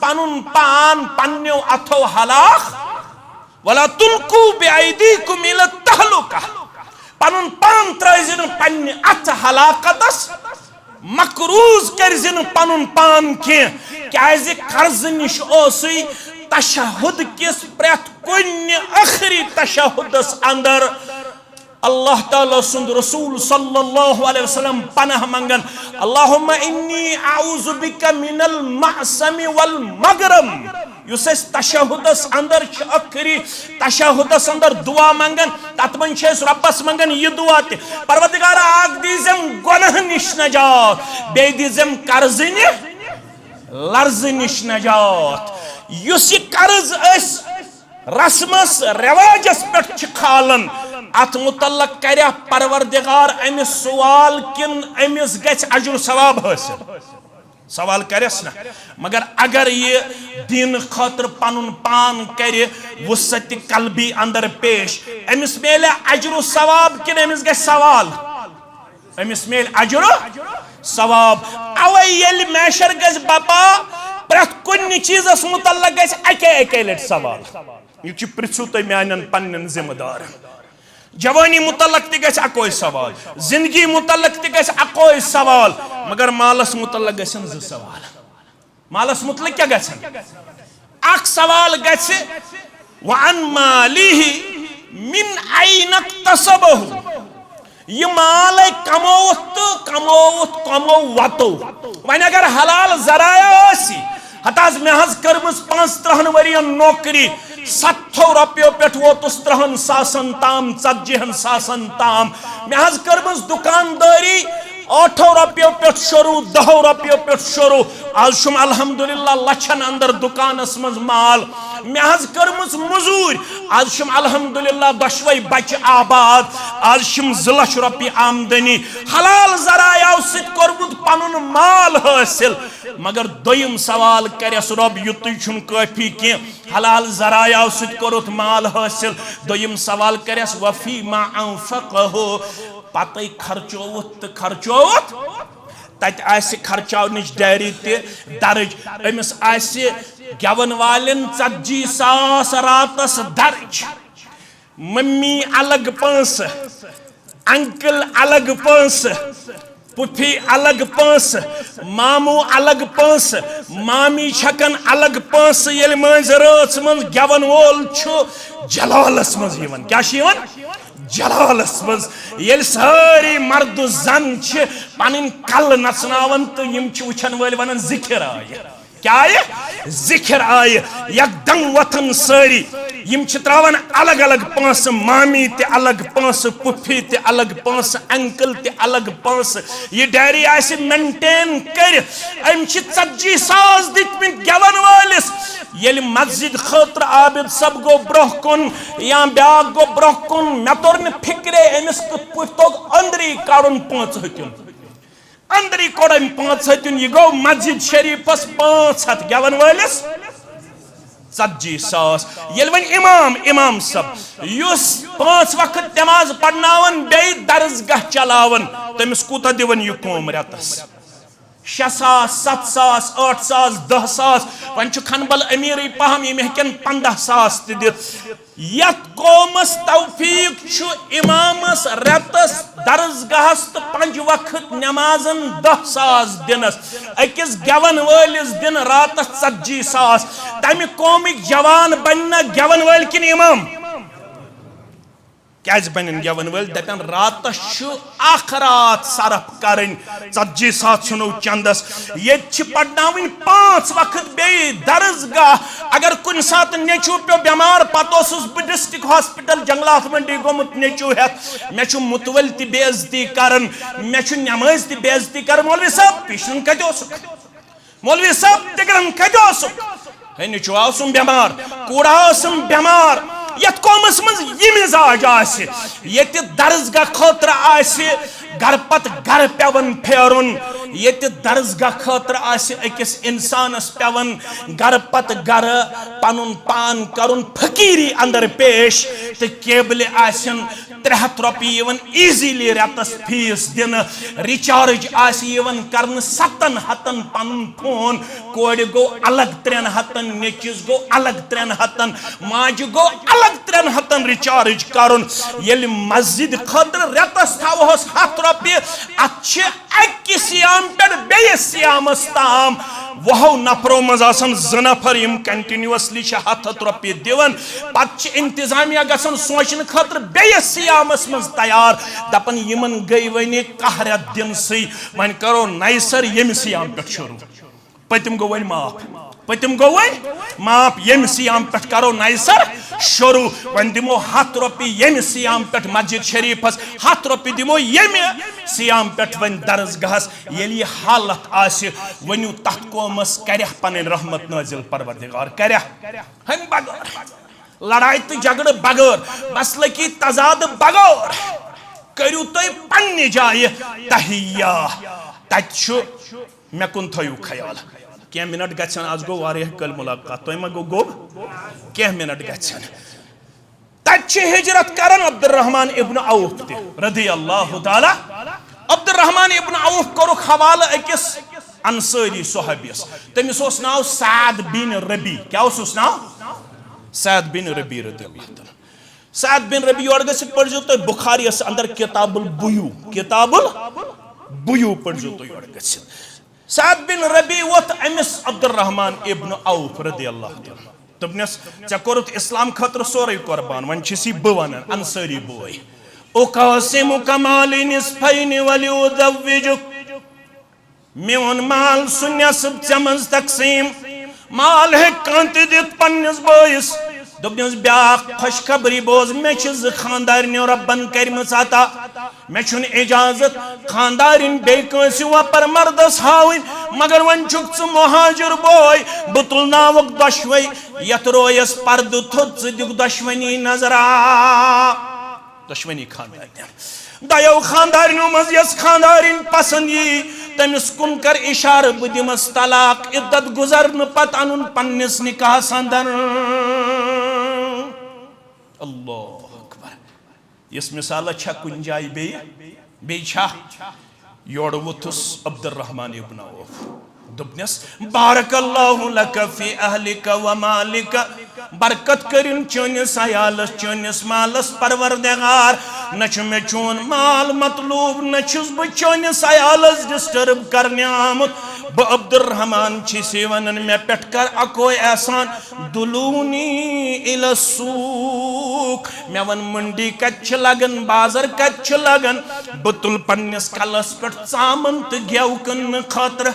पनुन पान पन्नो अथो हलाक वला तुल्कू बिअयदीकुम इला तहलुका पनुन पान त्रैजिन पन्ने अथ हलाकतस मकरूज कर पनुन पान क्या कर्ज निश तशहुद किस प्रेत कुन आखिरी तशहुदस अंदर अल्लाह ताला सुंद रसूल सल्लल्लाहु अलैहि वसल्लम पनाह मंगन अल्लाहुम्मा इन्नी आऊज़ु बिका मिनल मअसमी वल मगरम युस तशहुदस अंदर आखिरी तशहुदस अंदर दुआ मंगन तत मन रब्बस मंगन यह दुआ ते परवरदिगार आग दीजम गुनाह निश नजात बे दीजम कर्ज लर्ज निश नजात युस कर्ज रस्मस रिवाजस पे खालन अत मुतल्लक कर परवरदिगार अमिस सवाल किन अमिस गछ अजर सवाब हासिल सवाल करस ना मगर अगर ये दिन खतर पनुन पान कर वसत कल्बी अंदर पेश अमिस मेले अजर सवाब किन अमिस गछ सवाल अमिस मेल अजर सवाब अवे येल मैशर गछ बापा प्रत कुन चीजस मुतल्लक गछ अके अके लट सवाल यह पृथु तुम मान पन्न जिम्मेदार जवानी मुतल्लक तक अकोई सवाल जिंदगी मुतल्लक तक अकोई सवाल मगर मालस मुतल्लक गसन 2 सवाल मालस मुतल्लक क्या गसन अख सवाल गस वन मालिही मिन ऐन तसबहु यह माल कमोत कमोत कमो वतो वन अगर हलाल जराया हताज मे हज कर्मस 35 वरियन नौकरी 7 रॉपियों पे वोतुस 3 सासन ताम 40 सासन ताम मे हज कर्मस दुकानदारी 8 रॉपियों पे शुरू 10 रॉपियों पे शुरू आज अल्हम्दुलिल्लाह लछन अंदर दुकानस मज माल मे हज कर्मस मजूर आज अल्हम्दुलिल्लाह 2 बच आबाद आज 2 लाख रॉपी आमदनी हलाल जरायाव सित कोरमुत पनुन माल हासिल मगर दोयम सवाल करस रब युत छुन काफी कि हलाल जरायाव सित कोरुत माल हासिल दोयम सवाल करस वफी मा अनफकहु पतई खर्चोवत खर्चोवत तत आसे खर्चावनिच डायरी ते दर्ज अमिस आसे गवन वालन 40,000 रातस दर्ज मम्मी अलग 5 अंकल अलग 5 पुफी अलग 5 मामू अलग 5 मामी छकन अलग 5 ये मज रात मज गवन वोल छु जलालस मज यवन क्या यवन जलालस मज ये सारी मर्द जन पन कल नचनावन तो यम वचन वल वन जिक्र आय क्या आय जिक्र आय एकदम वथन सारी यम त्रावन अलग अलग पांस मामी ते अलग पांस पुफी ते अलग पांस अंकल ते अलग पांस ये डायरी आसे मेंटेन कर अम 40,000 दितमित गेवन वालिस येल मस्जिद खतर आबिद सब गो ब्रोह कुन या ब्या गो ब्रोह कुन मे तोर न फिक्रे अमिस कुत पुतो अंदरी कारुन 5 हतिन अंदरी कोड़म 5 हतिन ये गो मस्जिद शरीफस 500 गेवन वालिस 40,000 येल वन इमाम सब युस 5 वक्त नमाज पढ़नावन बे दरसगाह चलावन तमिस कूता दिवन यह कोम रतस 6,000 7,000 8,000 10,000 वन खनबल अमीर पहम यम हेकन 15,000 दित यत कौमस तौफीक इमामस रतस दरसगाहस तो 5 वक्त नमाजन 10,000 दिनस अकिस गेवन वालिस दिन रातस 40,000 तमि कौमिक जवान बनना गेवन वाल किन इमाम क्या बन गेवन वाल दपन रातस रात सरफ करन 40,000 सुनो चंदस ये पढ़नावन 5 वक्त बे दरसगाह अगर कुन सात नेचू पे बीमार पतोस बह डिस्ट्रिक्ट हॉस्पिटल जंगलात मंडी गोमुत नेचू हेत मे मुतवल ति बेइज्जती करन मे नमाज ति बेइज्जती कर मौलवी साहब पिशन कदोसुक मौलवी साहब तिगरन कदोसुक है नेचू आसुम बीमार कूड़ा आसुम बीमार यत कौमस मज यह मिजाज आसे ये दरसगाह खतर आसे घर पत घर पेवन फेरुन ये दरसगाह खतर आसे अकिस इंसानस पेवन घर पत घर पनुन पान करुन फकीरी अंदर पेश तो केबल आसन 300 रुपये यवन इजीली रतस फीस दिन रिचार्ज आवन कर 7 हतन पनुन फोन कोड़ गो अलग 3 हतन नेचिस गो अलग 3 हतन माज गो अलग 3 हतन रिचार्ज करुन ये मस्जिद खतर रतस थवहस 7 रुपये अक्की सियाम पे बे सियामस ताम वह नफरों मज 2 नफर यम कंटिन्यूअसली 7 रुपये दिवन पत इंतजामिया गसन सोचन खतर बे सियामस मज तैयार दपन यमन गई वन कहर दिन सी वन करो नैसर यम सियाम पे शुरू पतिम गो वन माफ यम सियाम पे करो नैसर शुरू वन दिमो 7 रुपये यम सियाम पे मस्जिद शरीफस 7 रुपये दिमो यम सियाम पे वन दरसगाहस ये हालत आसे वनु तथ कौमस कर पन रहमत नाजिल परवरदिगार कर हम बगैर लड़ाई तो झगड़ बगैर मसले की तजाद बगैर करू तुम पन्ने जाए तहिया तु मे कुन थयू ख्याल क्या मिनट गन आज गो कल मुलाकात तुम मा गो क्या मिनट गन तत हिजरत करन अब्दुर्रहमान इब्न औफ ते रदी अल्लाह ताला अब्दुर्रहमान इब्न औफ करुक हवाल अकिस अंसारी सहाबियस तमिस ओस नाव साद बिन रबी क्या ओस नाव साद बिन रबी रदी अल्लाह ताला साद बिन रबी और गस पढ़जो तो बुखारी अंदर किताबुल बुयू पढ़जो तो और गस साद बिन रबी वत अमिस अब्दुर्रहमान इब्न औफ रदी अल्लाह ताला तबनस च कोरुत इस्लाम खतर सोरे कुर्बान वन छिसी बवन अंसारी बोय उकासिमु कमाल निस्फैन वलिउदव्विजु मेन माल सुन्नसब चमज तकसीम माल है कांति दित पन्नस बोइस दोपनस ब्या खुशखबरी बोज मे ज खानदारिन रब्बन करमस अता मे छुन इजाजत खानदारिन बे कंस वपर मर्दस हावन मगर वन छुक च मुहाजिर बोय बुतुल नावक दशवै यत रोयस पर्द थोत दिक दशवनी नजरा दशवनी खानदारिन दयो खानदारिन मज यस खानदारिन पसंद यी तमिस कुन कर इशार बुदिमस तलाक इद्दत गुजरन पत अनुन पन्निस निकाह संदन अल्लाह अकबर इस मिसाल छा कुन जाय बे छा योड़ वुथुस अब्दुर्रहमान इब्न औफ दुबनस बारकल्लाहु लक फी अहलिक व मालिक बरकत करिन चोनिस अयालस चोनिस मालस परवरदिगार न छु मे चोन माल मतलूब न छुस ब चोनिस अयालस डिस्टर्ब करने आमुत ब अब्दुर्रहमान छिसे वनन मे पेट कर अको एहसान दुलूनी इल सूक मे वन मंडी कच्छ लगन बाजार कच्छ लगन बतुल पन्निस कलस पेट सामन त गेव कन खातर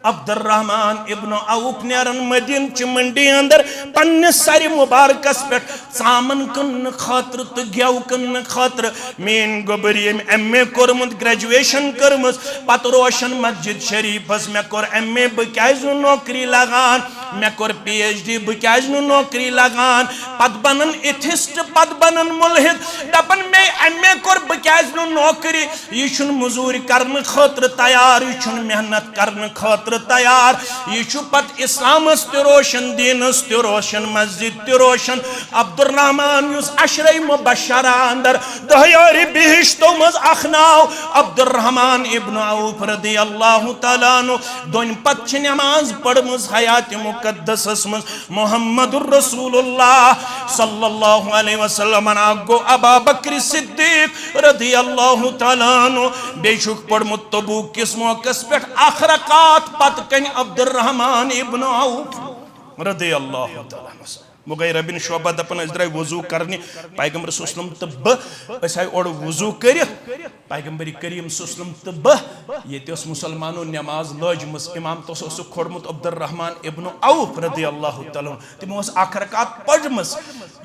अब्दुर्रहमान इब्न औफ नेरन मदीन च मंडी अंदर पन्ने सारी मुबारकस पे सामन कन खातर तो गेव कन खातर मेन गोबर यम एमए कोरमुत ग्रेजुएशन करमस पत रोशन मस्जिद शरीफस मे कोर एमए ब क्याज नौकरी लगान मे कोर पीएचडी ब क्याज नौकरी लगान पत बनन एथिस्ट पत बनन मुल्हिद दपन मे एमए कोर ब क्याज नौकरी ये छुन मजूरी करन खातर तैयार ये छुन मेहनत करन खातर तैयार यह पत इस्लामस ते रोशन दीनस ते रोशन मस्जिद ते रोशन अब्दुर्रहमान युस अशरे मुबशरा अंदर दहयारी बिहिश्तो मज अखनाव अब्दुर्रहमान इब्न औफ रदियल्लाहु तआला अन्हु दोन पत छ नमाज पढ़मस हयात मुकद्दसस मज मुहम्मदुर रसूलुल्लाह सल्लल्लाहु अलैहि वसल्लम गो अबू बकर सिद्दीक रदियल्लाहु तआला अन्हु बेशुक पढ़मुत तबूक किस मौके पे आखरकात पत कन अब्दुर्रहमान इब्न औफ रदियल्लाहु तआला अन्हु मुगैर बिन शुअबा दपन द्राय वजू करने पैगंबर सल्लल्लाहु अलैहि वसल्लम तो बह आय और वजू कर पैगंबर करीम सल्लल्लाहु अलैहि वसल्लम तो बह ये मुसलमानों नमाज लजमस इमाम तो खोड़मुत अब्दुर्रहमान इब्न औफ रदियल्लाहु तआला तिमो अख रकात पढ़मस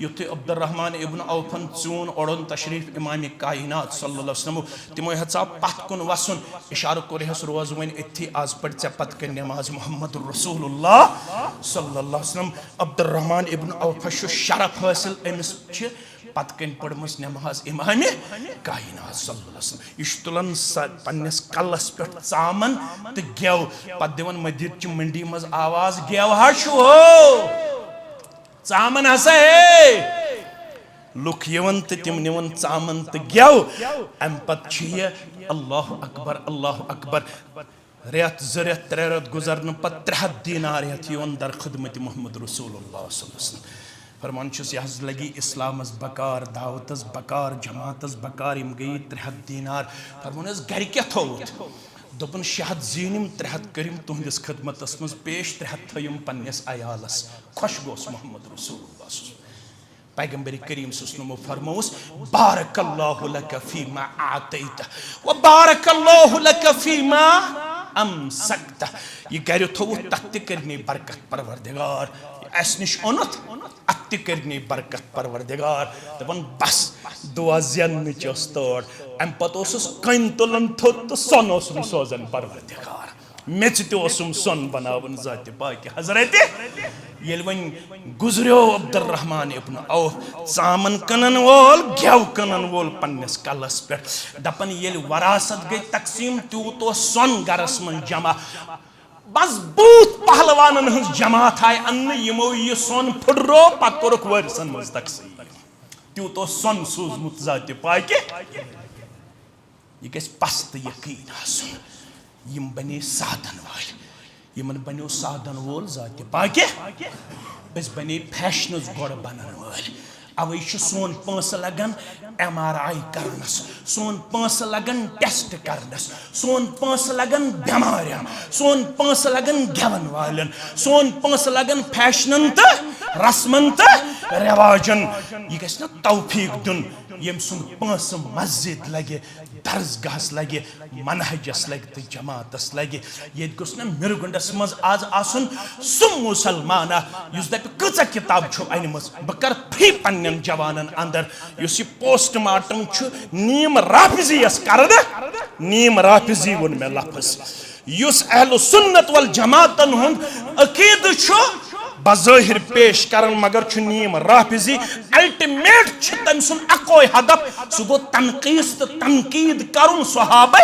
युथे अब्दुर्रहमान इब्न औफन चून ओड़न तशरीफ इमाम कायनात सल्लल्लाहु अलैहि वसल्लम तिमो हचा पत कुन वसन इशारा कोरहस रोज वन इथि आज पढ़ चे पत के नमाज मुहम्मदुर रसूलुल्लाह सल्लल्लाहु अलैहि वसल्लम अब्दुर्रहमान इब्न औफश शरफ हासिल अमिस पत कन पढ़मस नमाज इमाम कायनात सल्लल्लाहु अलैहि वसल्लम इश तुलन पन्नस कलस पे चामन तो गेव पत दिवन मस्जिद च मंडी मज आवाज गेव हाशु हो चामन हसा है लुक यवन तो तिम निवन चामन तो गेव अम पत अल्लाह अकबर रेत जरेत त्रे रेत गुजरन पत 300 दीनार यवन दर खिदमत मोहम्मद रसूलुल्लाह सल्लल्लाहु अलैहि वसल्लम फरमान यह लगी इस्लामस बकार दावतस बकार जमातस बकार यम गई 300 दीनार फरमान घर क्या थोत दोपन 600 जीनिम 300 करिम तुहंदिस खिदमतस मज पेश 300 थयम पन्नस अयालस खुश गोस मोहम्मद रसूलुल्लाह पैगंबर करीम सल्लल्लाहु अलैहि वसल्लम फरमोस बारकल्लाहु लक फीमा आतैत व बारकल्लाहु लक फीमा अमसकत ये घर थो तत करने बरकत परवरदिगार अस निश ओनत अत करने बरकत परवरदिगार दपन बस दुआ जन तोड़ अम पत कन तुलन थोत तो सन सोजन परवरदिगार मेच तोसम सन बनावन जात पाक हजरत ये वन गुजरो अब्दुर्रहमान इब्न औफ चामन कनन वोल गेव कनन वोल पन्नस कलस पे दपन ये वरासत गई तकसीम तूत सन गरस मन जमा मजबूत पहलवानन हज जमात आय अन्न यमो ये सन फुडरो पत कोरक वरसन मज तकसीम तूत सन सूजमुत जात पाक ये गस पस्त यकीन आसन यम बने साधन वाल यमन बनो साधन वोल जात पाके बस बने फैशन गोड़ बनन वाल अवे सोन पैस लगन MRI करनस सोन पैस लगन टेस्ट करनस सोन पैस लगन बेमारियन सोन पैस लगन गेवन वालन सोन पैस लगन फैशनन तो रस्मन तो रिवाजन ये गस न तौफीक दुन यम सुन पैस मस्जिद लगे दरसगाहस लगे मनहजस लगे तो जमातस लगे ये गोस न मिरगुंडस मज आज आसन सुम मुसलमान युस दप कचा किताब छु अनमस बकर फी पन्नन जवानन अंदर युस पोस्टमार्टम छु नीम राफिजी यस करद नीम राफिजी वन में लफ्ज युस अहल सुन्नत वल जमातन हुन अकीद छु बज़ाहिर पेश करन मगर छु नीम राफिजी अल्टीमेट छु तम सुन अकोय हदफ सुगो तनकीस तो तनकीद करुन सहाबा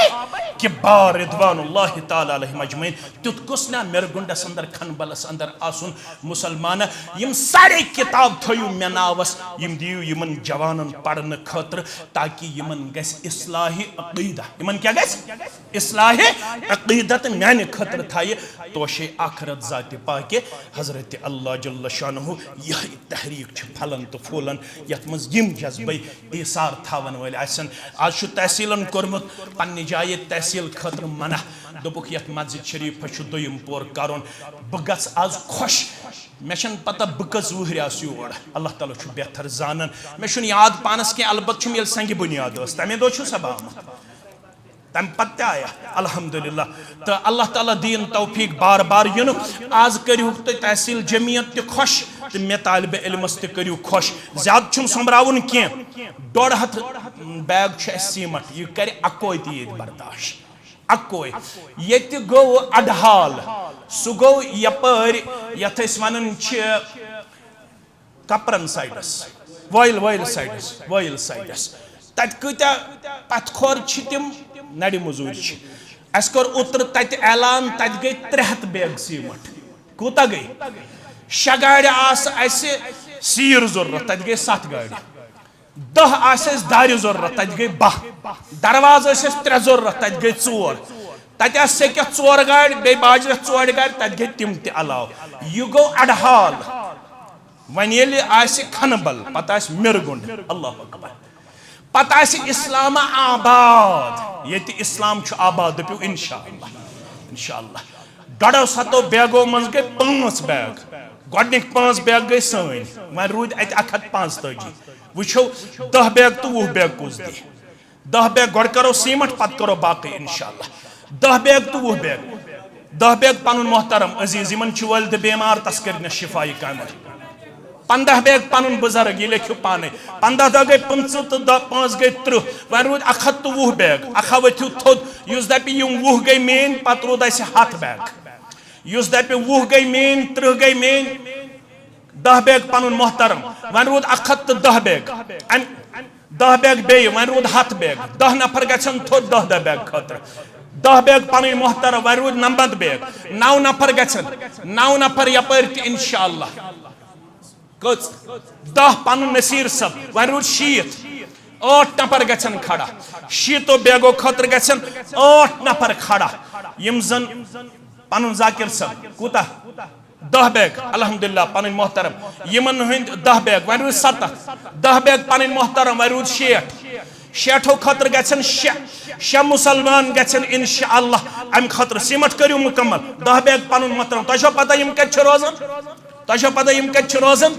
कि बार रिदवानुल्लाह ताला अलैहिम अजमईन तुत कुसना मिरगुंडस अंदर खनबलस अंदर आसुन मुसलमान यम सारे किताब थयु मेनावस यम दियु यमन जवानन पढ़न खतर ताकि यमन गस इस्लाही अकीदा यमन क्या गस इस्लाही अकीदत म्यान खतर थाय तोशे आखरत जात पाके हजरत अल्लाह जल्ल शानहु यह तहरीक छ फलन तो फूलन यत मज यम जज्बे इसार थावन वाले आसन आज छु तहसीलन करमत पन्ने जाय तहसील खतर मना दोपुक यत मस्जिद शरीफ छु दोयम पोर करुन बगस आज खुश मेशन पता बकस वहरियास योर अल्लाह ताला छु बेहतर जानन मे छु याद पानस के अलबत छु मेल संग बुनियाद तमे दो छु सब तम पत्ते आया अल्हम्दुलिल्लाह तो अल्लाह ताला दीन तौफीक बार बार युन आज करू तो तहसील जमीयत ते खुश तो मे तालिब इल्मस ते करू खुश ज्यादा छुम संभरावन की 1.5 बैग सीमट यह कर अकोय तीत बर्दाश्त अकोय ये गो अडहाल सह गो यपर यथ वन कपरन साइडस वॉयल साइडस तत कत्या पथखोर तिम नड़ मजूर अस कर उतर तत ऐलान तत गई 300 बैग सीमट कूता गई 6 गाड़ सीर जरूरत तत गई 7 गाड़ 10 दार जरूरत तत गई 12 दरवाज 3 जरूरत तत गई 4 तत सेक 4 गाड़ बे बाजर 4 गाड़ तत गई तिम ते अलाव यह गो अडहाल वन खनबल पता मिरगुंड अल्लाह अकबर पता इस्लाम आबाद ये इस्लाम आबाद दपू इंशाअल्लाह 150 बैगों मज गई 5 बैग गोडनिक 5 बैग गई सन वन रूद 145 वो 10 बैग तो 20 बैग कुछ दी 10 बैग गोड करो सीमट पत करो बाकी इंशाअल्लाह 10 बैग तो 20 बैग 10 बैग पनुन मोहतरम अजीज यमन वल्द बेमार तस कर शिफाई कामल 15 बैग पनुन बुजुर्ग ये लिखो पाने 15 दह गई 5 तो 5 गई 30 वन रूद 120 बैग अखा वथु थोद युस दप यम 20 गई मेन पत रूद 7 बैग युस दप 20 गई मेन 30 गई मेन 10 बैग पनुन मोहतरम वन रूद 110 बैग 10 बैग बे वन रूद 7 बैग 10 नफर गछन थोद 10 बैग खतर 10 बैग पनुन मोहतरम वन रूद 90 बैग 9 नफर गछन 9 नफर यपर इंशाअल्लाह 10 पनुन नसीर सब वन रूद 8 नफर गछन खड़ा 7 बैगो खतर गछन 8 नफर खड़ा यम जन पनुन जाकिर सब कूता 10 बैग अल्हम्दुलिल्लाह पनुन मोहतरम यमन हंद 10 बैग वन रूद 7 10 बैग पनुन मोहतरम वन रूद 60 खतर गछन 6 मुसलमान गछन इंशाअल्लाह अम खतर सीमट करू मुकम्मल 10 बैग पनुन मोहतरम तो पता यम कत रोजन तो पता यम कत रोजन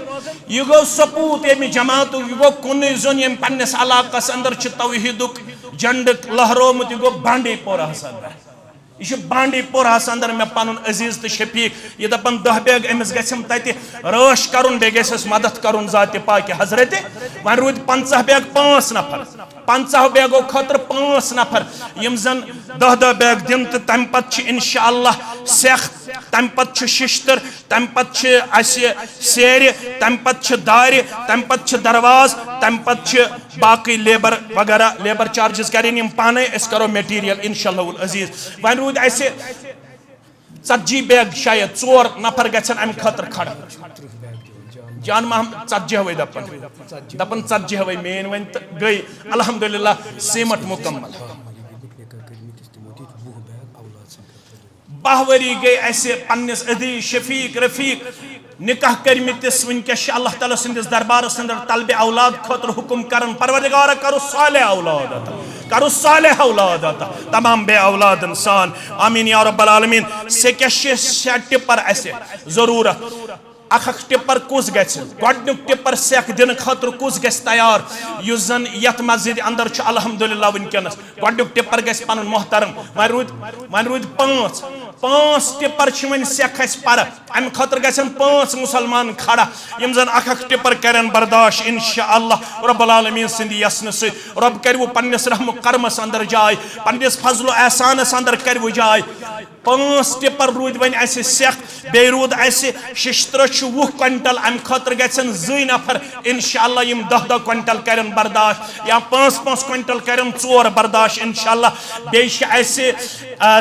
यह गो सपूत यम जमात यह गो कुन जोन यम पन्नस इलाकस अंदर तौहीदुक झंड लहरोमुत यह गो बांडीपोरा अंदर यह बांडीपोरास अंदर मे पनुन अजीज तो शफीक यह दपन 10 बैग अमिस गम तत रश करुन बे गस मदद करुन जात पाक हजरत वन रूद 50 बैग 5 नफर 50 बैगो खतर 5 नफर यम जन 10 बैग दिन तो तम पत इंशाअल्लाह सेख तम पत शिश्तर तम पत सेर तम पत दार तम पत दरवाज तम पत बाकी लेबर वगैरह लेबर चार्जेस करें यम पाने करो मटीरियल इंशाअल्लाह अजीज वन रूद 40 बैग शायद 4 नफर गछन अम खतर खड़ा जान महम 40 दपन 40 मेन वन गई अल्हम्दुलिल्लाह सीमट मुकम्मल 12 वरी गई पन्निस अदी शफीक रफीक निकाह करमितिस वनकस अल्लाह ताला सिंदिस दरबारस अंदर तलब औलाद खतर हुकुम करन परवरदिगार करो सालेह औलाद अता करो सालेह औलाद अता तमाम बे औलाद इंसान आमीन या रब्बल आलमीन से टिपर असे जरूरत अख टिपर कुस गुक टिपर सेख दिन खतर कुस ग तैयार युस जन यथ मस्जिद अंदर अल्हम्दुलिल्लाह वनकस गुक टिपर ग पनुन मोहतरम वन रूद 5 टिपर वन सेख पर अम खतर गन 5 मुसलमान खड़ा यम जन अख टिपर करन बर्दाश्त इंशाअल्लाह रब्बुल आलमीन सिंद यसन से रब करव पन्निस रहम करमस अंदर जाय पन्निस फजलो एहसानस अंदर करव जाय 5 टिपर रूद वन सेख बे रूद 60 20 क्विंटल अम खतर गन 2 नफर इंशाअल्लाह यम 10 क्विंटल करन बर्दाश्त या 5 क्विंटल करन 4 बर्दाश्त इंशाअल्लाह बे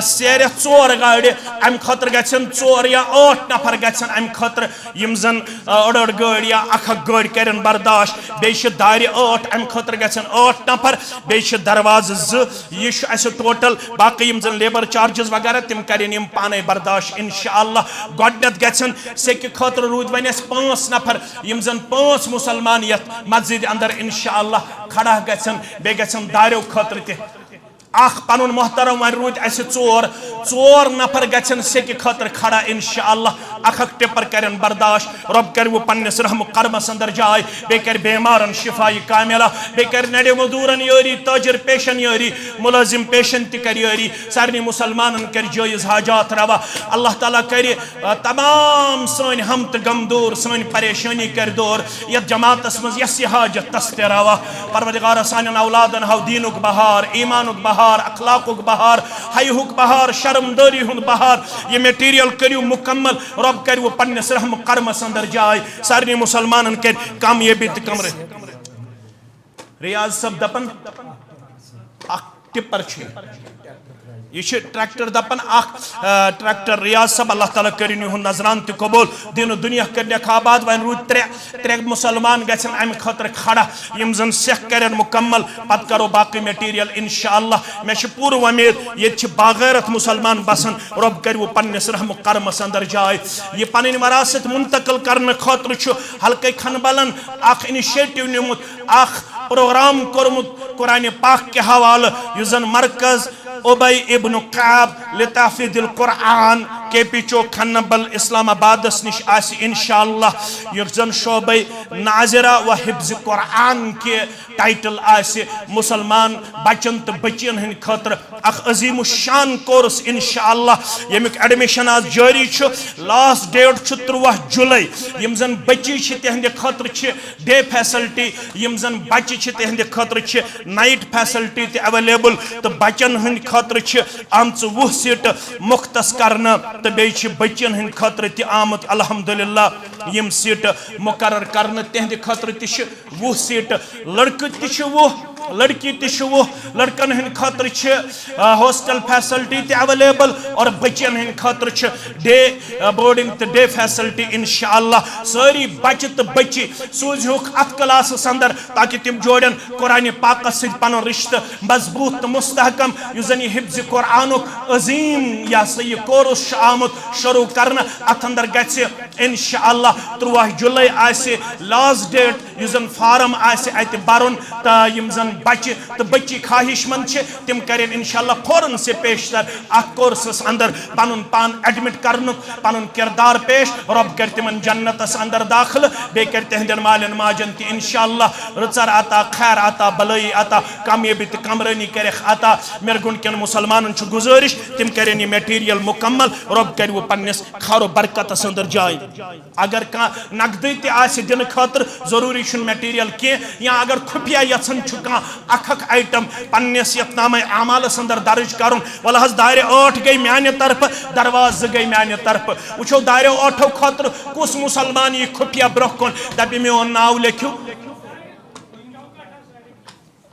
सेर 4 गाड़ अम खतर गन 4 या 8 नफर गन अम खतर यम जन अड़ गाड़ या अख गाड़ करन बर्दाश्त बे दार 8 अम खतर गन 8 नफर बे दरवाज 2 यह टोटल बाकी यम जन लेबर चार्जेस वगैरह तिम करें यम पाने बर्दाश्त इंशाअल्लाह गोडनत गन सेक खतर रूद वन 5 नफर यम जन 5 मुसलमान यथ मस्जिद अंदर इंशाअल्लाह खड़ा गन बे गन दारो खतर आख पनुन मोहतरम वन रूद ऐसे चोर नफर गछन सेकि खतर खड़ा इंशाअल्लाह अख टिपर करन बर्दाश्त रब कर वो पन्नस रहम करमस अंदर जाय बे कर बेमारन शिफाई कामिला बे कर नडे मजदूरन योरी ताजिर पेशन योरी मुलाजिम पेशन ति कर योरी सारनी मुसलमानन कर जायज हाजात रवा अल्लाह ताला कर तमाम सोन हम त गम दूर सोन परेशानी कर दूर य जमातस मज यस हाजत तस्ते रवा परवरदिगार सानन औलादन हाउ दीनुक बहार ईमानुक बहार अखलाकुक बहार हयुक बहार शर्मदारी हुन बहार ये मटेरियल करियो मुकम्मल रब कर वो पन्नस रहम करमस अंदर जाय सारनी मुसलमानन कर कामयाबी त कमरे रियाज सब दपन टिपर छे ये ट्रैक्टर दपन ट्रैक्टर रियाज सब अल्लाह ताला करिन हुन नजरान त कबूल दिन दुनिया कर आबाद वन रूद त्रे मुसलमान गछन अम खतर खड़ा यम जन सेख करन मुकम्मल पत करो बाकी मटेरियल इंशाअल्लाह मे पूर उम्मीद ये बागैरत मुसलमान बसन रब कर वो पन्नस रहम करमस अंदर जाय ये पन वरासत मुंतकिल करने खतर हल्के खनबलन अख इनिशिएटिव निमुत अख प्रोग्राम कोरमुत कुरान पाक के हवाले युजन मरकज उबई इब्न काब लिताफिदिल कुरान के पिचो खन्नबल इस्लामाबाद निश आसि इंशाअल्लाह युजन शोबे नाजिरा व हिफ्ज कुरान के टाइटल आसि मुसलमान बचन तो बचियन हन खतर अख अजीम शान कोर्स इंशाअल्लाह यमिक एडमिशन आज जारी छु लास्ट डेट छु 3 जुलाई यम जन बच्ची छ तेहंदे खतर छ डे फैसिलिटी यम जन बच्ची छ तेहंदे खतर छ नाइट फैसिलिटी ते अवेलेबल तो बचन हन खतर छ आमच 20 सीट मुख्तस करना तो बे बच्चन हंद खतर त आमत अल्हम्दुलिल्लाह यम सीट मुकर्रर करना तेहंदे खतर त 20 सीट लड़क त 20 लड़की त 20 लड़कन हंद खतर हॉस्टल फैसिलिटी त अवेलेबल और बच्चन हंद खतर डे बोर्डिंग तो डे फैसिलिटी इंशाअल्लाह सारी बच्चे तो बच्ची सूझुक अत क्लास अंदर ताकि तिम जोड़न कुरान पाक से पन रिश्त मजबूत तो मुस्तहकम युजन ये हिफ्ज कुरानुक अजीम या सही कोर्स आमुत शुरू करना अत अंदर गछे इंशाअल्लाह 3 जुलाई आसे लास्ट डेट युजन फार्म आसे अत बरुन त यम जन बच्चे तो बच्ची ख्वाहिशमंद छे तिम करें इंशाअल्लाह फौरन से पेशतर अत कोर्स अंदर पनुन पान एडमिट करन पनुन किरदार पेश रब कर तिमन जन्नतस अंदर दाखिल बे कर तेहंदन मालन माजन ति इंशाअल्लाह रचर आता खैर आता भलाई आता कामयाबी त कमरनी करे आता मेरगुन के मुसलमानन छु गुजारिश तिम करें ये मटेरियल मुकम्मल रब कर वो पन्नस खारो बरकतस अंदर जाय अगर का नकदी ते आसे दिन खतर जरूरी छु मटेरियल के या अगर खुफिया यछन छु का अखक आइटम पन्नस यतनामे अमालस अंदर दर्ज करुन वलहज दायरे 8 गई म्याने तरफ दरवाज गई म्याने तरफ उछो दायरे 8 खतर कुस मुसलमान ये खुफिया ब्रखन दबी में नाव लिखियो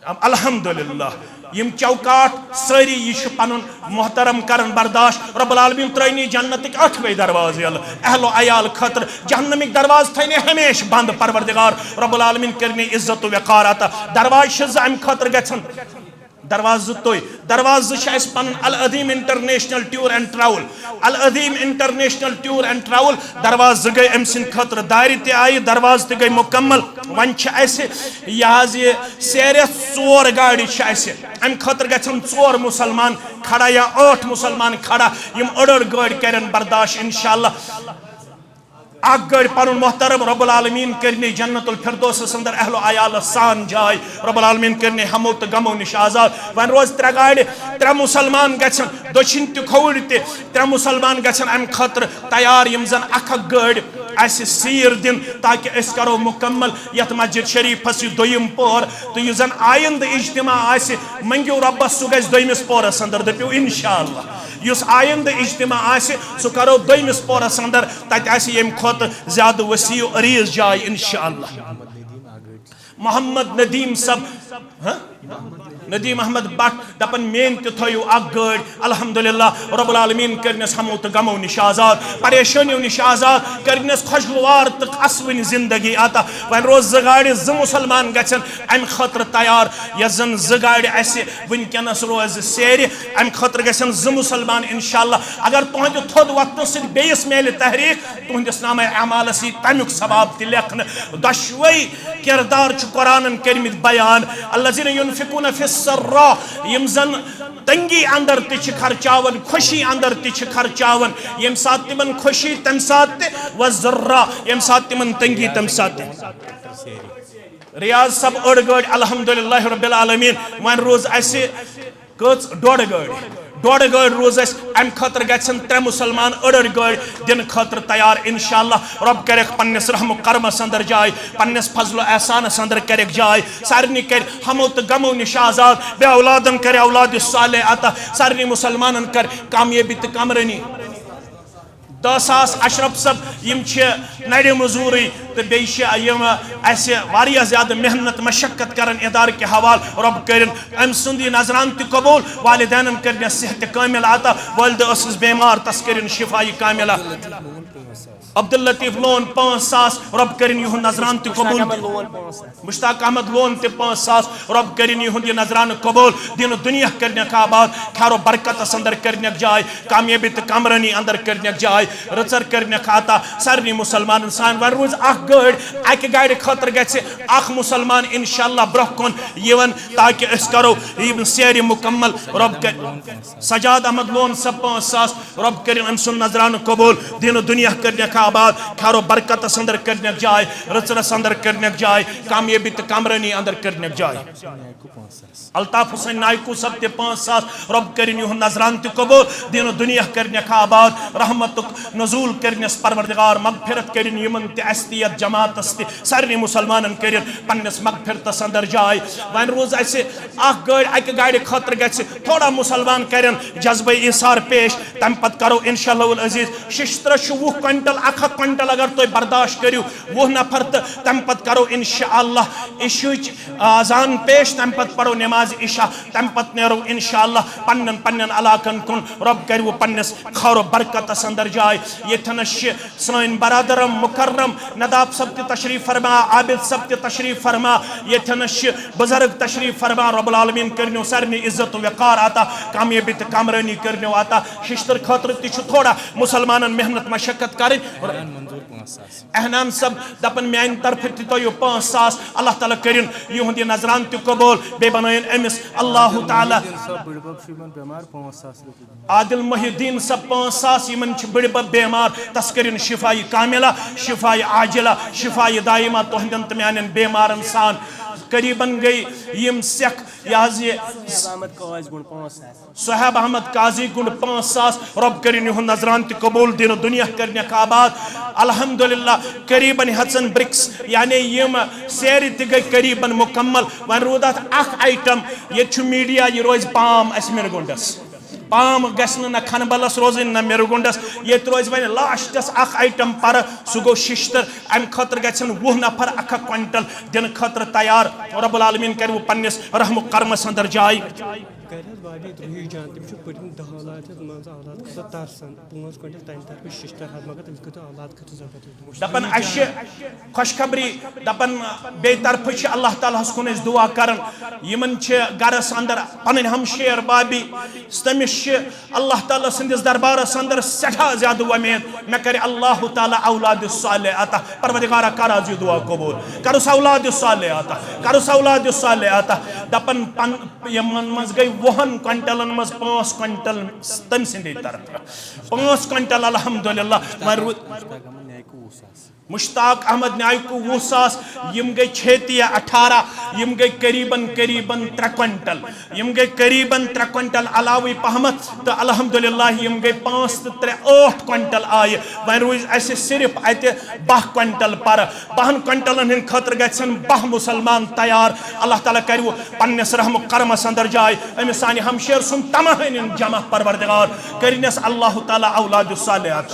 अल्हम्दुलिल्लाह यम चौकाट सारी यह पनुन मोहतरम करन बर्दाश्त रब्बुल आलमीन त्रैनी जन्नतिक 8वें दरवाजे अहलो अयाल खतर जहन्नमिक दरवाज थने हमेश बंद परवरदिगार रब्बुल आलमीन करनी इज्जत व वकार अता दरवाज अम खतर गछन दरवाज तो दरवाज पन Al Adeem international tour and travel Al Adeem international tour and travel दरवाज गई अम सिंद खतर दायरे ते आई दरवाज ते गई मुकम्मल वन ये सेरे 4 गाड़ी अम खतर गन 4 मुसलमान खड़ा या 8 मुसलमान खड़ा यम अड़ गाड़ी करन बर्दाश्त इंशाअल्लाह अख गड़ पन मोहतरम रब्बुल आलमीन करने जन्नतुल फिरदौस अंदर अहलो अयाल सान जाय रब्बुल आलमीन करने हमो तो गमो निश आजाद वन रोज 3 गाड़ी 3 मुसलमान गछन दक्षिण त खौड़ त 3 मुसलमान गछन अम खतर तैयार यम जन अख गड़ ऐसे सीर दिन ताकि अस करो मुकम्मल यत मस्जिद शरीफस दोयम पोर तो यह जन आयंद इज्तिमा आसे मंगियो रब्बस सु गस दोयमिस पोरस अंदर दपियो इंशाअल्लाह युस आयंद इज्तिमा आसे सु करो दोयमिस पोरस अंदर तत आसे यम खत ज्यादा वसी अरीज जाय इंशाअल्लाह मोहम्मद नदीम सब नदीम अहमद बट दपन मेन थो अख गड़ अल्हम्दुलिल्लाह रब्बुल आलमीन करनस हमो तो गमो निश आजाद परेशानियों निश आजाद करनस खुशगवार तो असवन जिंदगी आता वन रोज 2 गाड़ी 2 मुसलमान गछन अम खतर तैयार यन 2 गाड़ी वनकस रोज सेर अम खतर गछन 2 मुसलमान इंशाअल्लाह अगर तुहद थोद वक्त सद बेस मेल तहरीक तुहदिस नाम अमालस तमुक सवाब त लेखन दशवै किरदार कुरानन करमित बयान अल्लज़ीना युनफिकून फिस्सर्रा यम जन तंगी अंदर तिछ खर्चावन खुशी अंदर तिछ खर्चावन यम साथ तिमन खुशी तम साथ व जर्रा यम साथ तिमन तंगी तम साथ रियाज सब अड़ गड़ अल्हम्दुलिल्लाह रब्बिल आलमीन वन रोज ऐसे कच डोड़ गड़ रोज अम खतर गन 3 मुसलमान अड़ गड़ दिन खतर तैयार इंशाअल्लाह रब कर पन्नस रहम करम अंदर जाय पन्नस फजल एहसान अंदर कर जाय सारनी कर हमो तो गमो निश आजाद बे औलादन कर औलाद साले अता सारनी मुसलमान कर कामयाबी तो कमरनी 10,000 अशरफ सब यम नड़ मजूरी तो बेया ज्यादा मेहनत मशक्कत कर इदार के हवाल रब कर अम सुंद नजरान तबूल वालिदैन कर सेहत कामिल आता वालद बेमार तस कर शिफाई कामिला अब्दुल लतीफ लोन 5,000 रब कर नजरान तबूल मुश्ताक अहमद लोन 5,000 रब कर नजरान कबूल दिन दुनिया कर आबाद खैरो बरकत अंदर कर जाय कामयाबी तो कमरनी अंदर कर जाय रचर कर आता सारे मुसलमान सान वन रोज गड़ अक गाड़ खतर गख मुसलमान इंशाअल्लाह ब्रोह कुन यवन ताकि करो सैर मुकम्मल रब कर सजाद अहमद लोन सब 5,000 रब कर नजरान कबूल दिन दुनिया कर आबाद खैरो बरकत अंदर कर जाय रचरस अंदर कर जाय कामयाबी तो कमरनी अंदर कर जाय अल्ताफ हुसैन नायकू सब 5,000 रब कर नजरान कबूल दिन दुनिया कर आबाद रहमतुक नजूल करनस परवरदिगार मगफिरत कर असतियत जमात सारे मुसलमान कर पन्नस मगफिरतस अंदर जाय वन रोज गड़ अक गाड़ खतर ग थोड़ा मुसलमान कर जज्बे इसार पेश तम पत करो इंशाअल्लाह अजीज शिश्तर 20 क्विंटल 1 क्विंटल अगर तुम बर्दाश्त करो 20 नफर तो तम पत करो इंशाअल्लाह इशुच आजान पेश तम पत पढ़ो नमाज इशा तम पत नेरो इंशाअल्लाह पन्न पन्न अलाकन कुन रब कर पन्नस खौर बरकत अंदर जाय ये सन बरदरम मुकर्रम नदाब सब तशरीफ फरमा आबिद सब तशरीफ फरमा ये बुजुर्ग तशरीफ फरमा रब्बुल आलमीन करनो सारनी इज्जत वक़ार आता कामयाबी तो कमरनी करनो आता शिश्तर खतर थोड़ा मुसलमान मेहनत मशक्कत कर एहनान सब दपन मान तरफ तो 5,000 अल्लाह ताला करिन युहद नजरान तो कबूल बे बनायन अमिस अल्लाह ताला आदिल मुहिद्दीन सब 5,000 यमन बड़ बेमार तस करिन शिफाई कामिला शिफाई आजिला शिफाई दाइमा तुहदन तो मान बेमारन सान करीबन गई यम सेख सुहैब अहमद काजी गुण 5,000 रब करिन नजरान तो कबूल दिन दुनिया कर आबाद अल्हम्दुलिल्लाह करीबन हसन ब्रिक्स यानी यम सैर गई करीबन मुकम्मल वन रोद अख आइटम ये मीडिया यह रोज पाम अस मिरगुंडस पाम गन खनबलस रोजन न मिरगुंडस ये रोज वन लास्टस अख आइटम पर सह गो शिश्तर अम खतर गन 20 नफर 1 क्विंटल दिन खतर तैयार रब्बुल आलमीन कर पन्नस रहम करमस अंदर जाय दपन खुशखबरी दपन बे तरफ अल्लाह ताला कुन दुआ कर यमन गरस अंदर पन हमशेर बाबी तमिस अल्लाह ताला सिंदिस दरबारस अंदर सठा ज्यादा उम्मीद मे कर अल्लाह ताला औलाद साले अता परवरदिगार कर आज दुआ कबूल करुस औलाद साले अता करुस औलाद साले अता दपन पन यमन मज गई 20 क्विंटलन मज 5 क्विंटल तम सिंदे तरफ 5 क्विंटल अल्हम्दुलिल्लाह मुश्ताक अहमद नायकू 20,000 यम गई 6 या 18 यम गई करीबन 3 क्विंटल यम गई करीबन 3 क्विंटल अलावी पहमत तो अल्हम्दुलिल्लाह यम गई 5 तो 3 8 क्विंटल आय वन रोज ऐसे सिर्फ अत 12 क्विंटल पर 12 क्विंटलन हंद खतर गन 12 मुसलमान तैयार अल्लाह ताला कर पन्नस रहम करमस अंदर जाय अमिस सानि हमशेर सुन तमाम जमा परवरदिगार करनस अल्लाह ताला औलाद सालिहात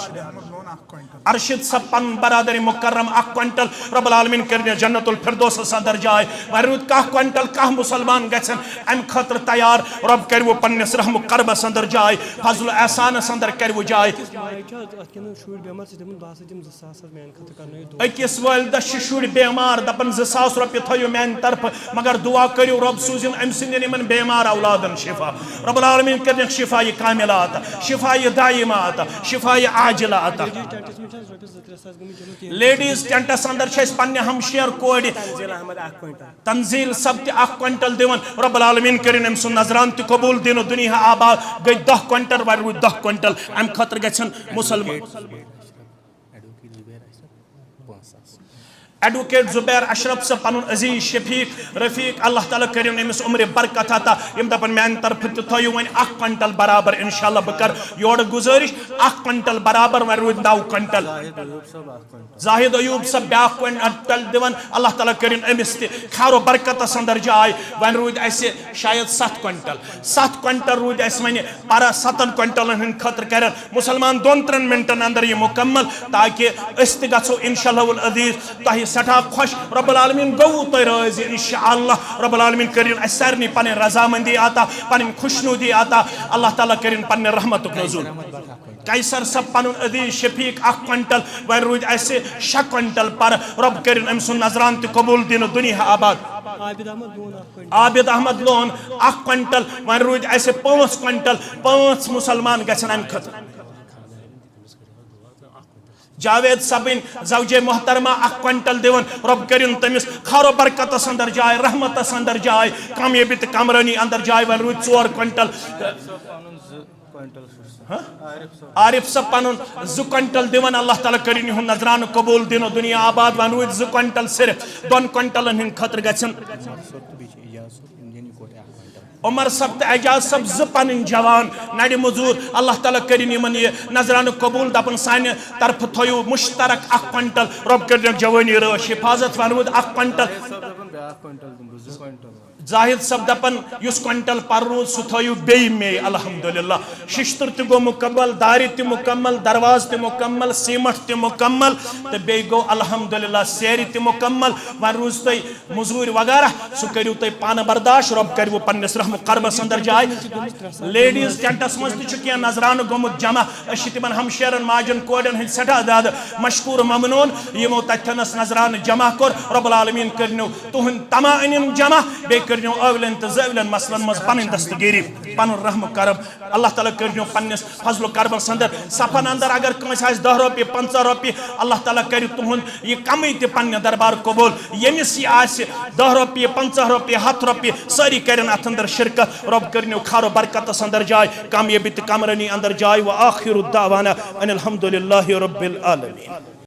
अरशद सब पन बरादरी मुकर्रम 1 क्विंटल रब्बुल आलमीन करने जन्नतुल फिरदौस अंदर जाय वरुद 1 क्विंटल कह मुसलमान गसन अम खतर तैयार रब कर वो पन्नस रहम करबस अंदर जाय फजल एहसान अंदर कर वो जाय अकिस वालिदा शुर बेमार दपन 2,000 रुपये थयो मान तरफ मगर दुआ करियो रब सूजिन अम सिंदन यमन बेमार औलादन शिफा रब्बुल आलमीन करने शिफा कामिला अता शिफा दाइमा अता शिफा आजिला अता लेडीज टेंटस अंदर पन्ने हमशेर कोड़ तंजील सब तक क्विंटल दिवन रब्बुल आलमीन करिन अम सुन नजरान त कबूल दिन दुनिया आबाद गई 10 क्विंटल वर 10 क्विंटल अम खतर गछन मुसलमान एडवोकेट जुबैर अशरफ से पन अजीज शफीक रफीक अल्लाह ताला करिन अमिस उम्र बरकत अता यम दपन मान तरफ थयो वन 1 क्विंटल बराबर इंशाअल्लाह बह कर योड़ गुजारिश 1 क्विंटल बराबर वन रोद 9 क्विंटल जाहिद अयूब सब ब्या क्विंटल दिवन अल्लाह ताला करिन अमिस खारो बरकत अंदर जाय वन रोद ऐसे शायद 7 क्विंटल रोद ऐसे वन पारा 7 क्विंटल हन खतर कर मुसलमान 2-3 मिनटन अंदर ये मुकम्मल ताकि अस त गछो इंशाअल्लाह अजीज तह सठा खुश रब्बुल आलमीन गो तो राजी इंशाअल्लाह रब्बुल आलमीन करिन सारे पन रजामंदी आता पन खुशनुदी आता अल्लाह ताला करिन पन रहमतुक नज़ुल कैसर सब पन अदीज शफीक 1 क्विंटल वन रोद ऐसे 6 क्विंटल पर रब करिन अम सुन नजरान त कबूल दिन दुनिया आबाद आबिद अहमद लोन 1 क्विंटल वन रोद ऐसे 5 क्विंटल 5 मुसलमान गछन अम खतर जावेद सबिन जवजे मोहतरमा 1 क्विंटल दिवन रब करिन तमिस खारो बरकत अंदर जाय रहमत अंदर जाय कामयाबी त कामरानी अंदर जाय वन रोद 4 क्विंटल आरिफ सब पन 2 क्विंटल दिवन अल्लाह ताला करिन हुन नजरान कबूल दिन दुनिया आबाद वन रोद 2 क्विंटल सिर्फ 2 क्विंटल हिन खतर गछन उमर सब तो एजाज सब पन जवान नड़ मजूर अल्लाह ताला करिन यमन ये नजरान कबूल दपन सानि तरफ थयो मुश्तरक 1 क्विंटल रब करिन जवानी रश हिफाजत वन 1 क्विंटल जाहिद सब दपन युस क्विंटल पर रोज सह थयो बे मे अल्हम्दुलिल्लाह शिश्तर त गो मुकम्मल दारि त मुकम्मल दरवाज त मुकम्मल सीमट त मुकम्मल तो बे गो अल्हम्दुलिल्लाह सेरी त मुकम्मल वन रोज तय मजूर वगैरह सह करियो तय पान बर्दाश्त रब करियो पन्नस रहम करबस अंदर जाय लेडीज टेंटस मज त नजरान गोमुत जमा तिमन हमशेरन माजन कोडन हंद सठा दाद मशकूर ममनून यमो तथनस नजरान जमा कर रब्बुल आलमीन करनो तुहन तमाम जमा बे करनो अवलन त जवलन मसलन मज पन दस्तगिरी पन रहम करब अल्लाह ताला करनो पन्नस फजल करब अंदर सफन अंदर अगर कस 10 रुपये 50 रुपये अल्लाह ताला कर तुहन ये कमी त पन्न दरबार कबूल यमिस ये आस 10 रुपये 50 रुपये 100 रुपये सारी करन अथ अंदर शिरकत रब करनो खारो बरकत अंदर जाय कामयाबी त कामरानी अंदर जाय व आखिरु दावाना अनिल हम्दुलिल्लाहि रब्बिल आलमीन।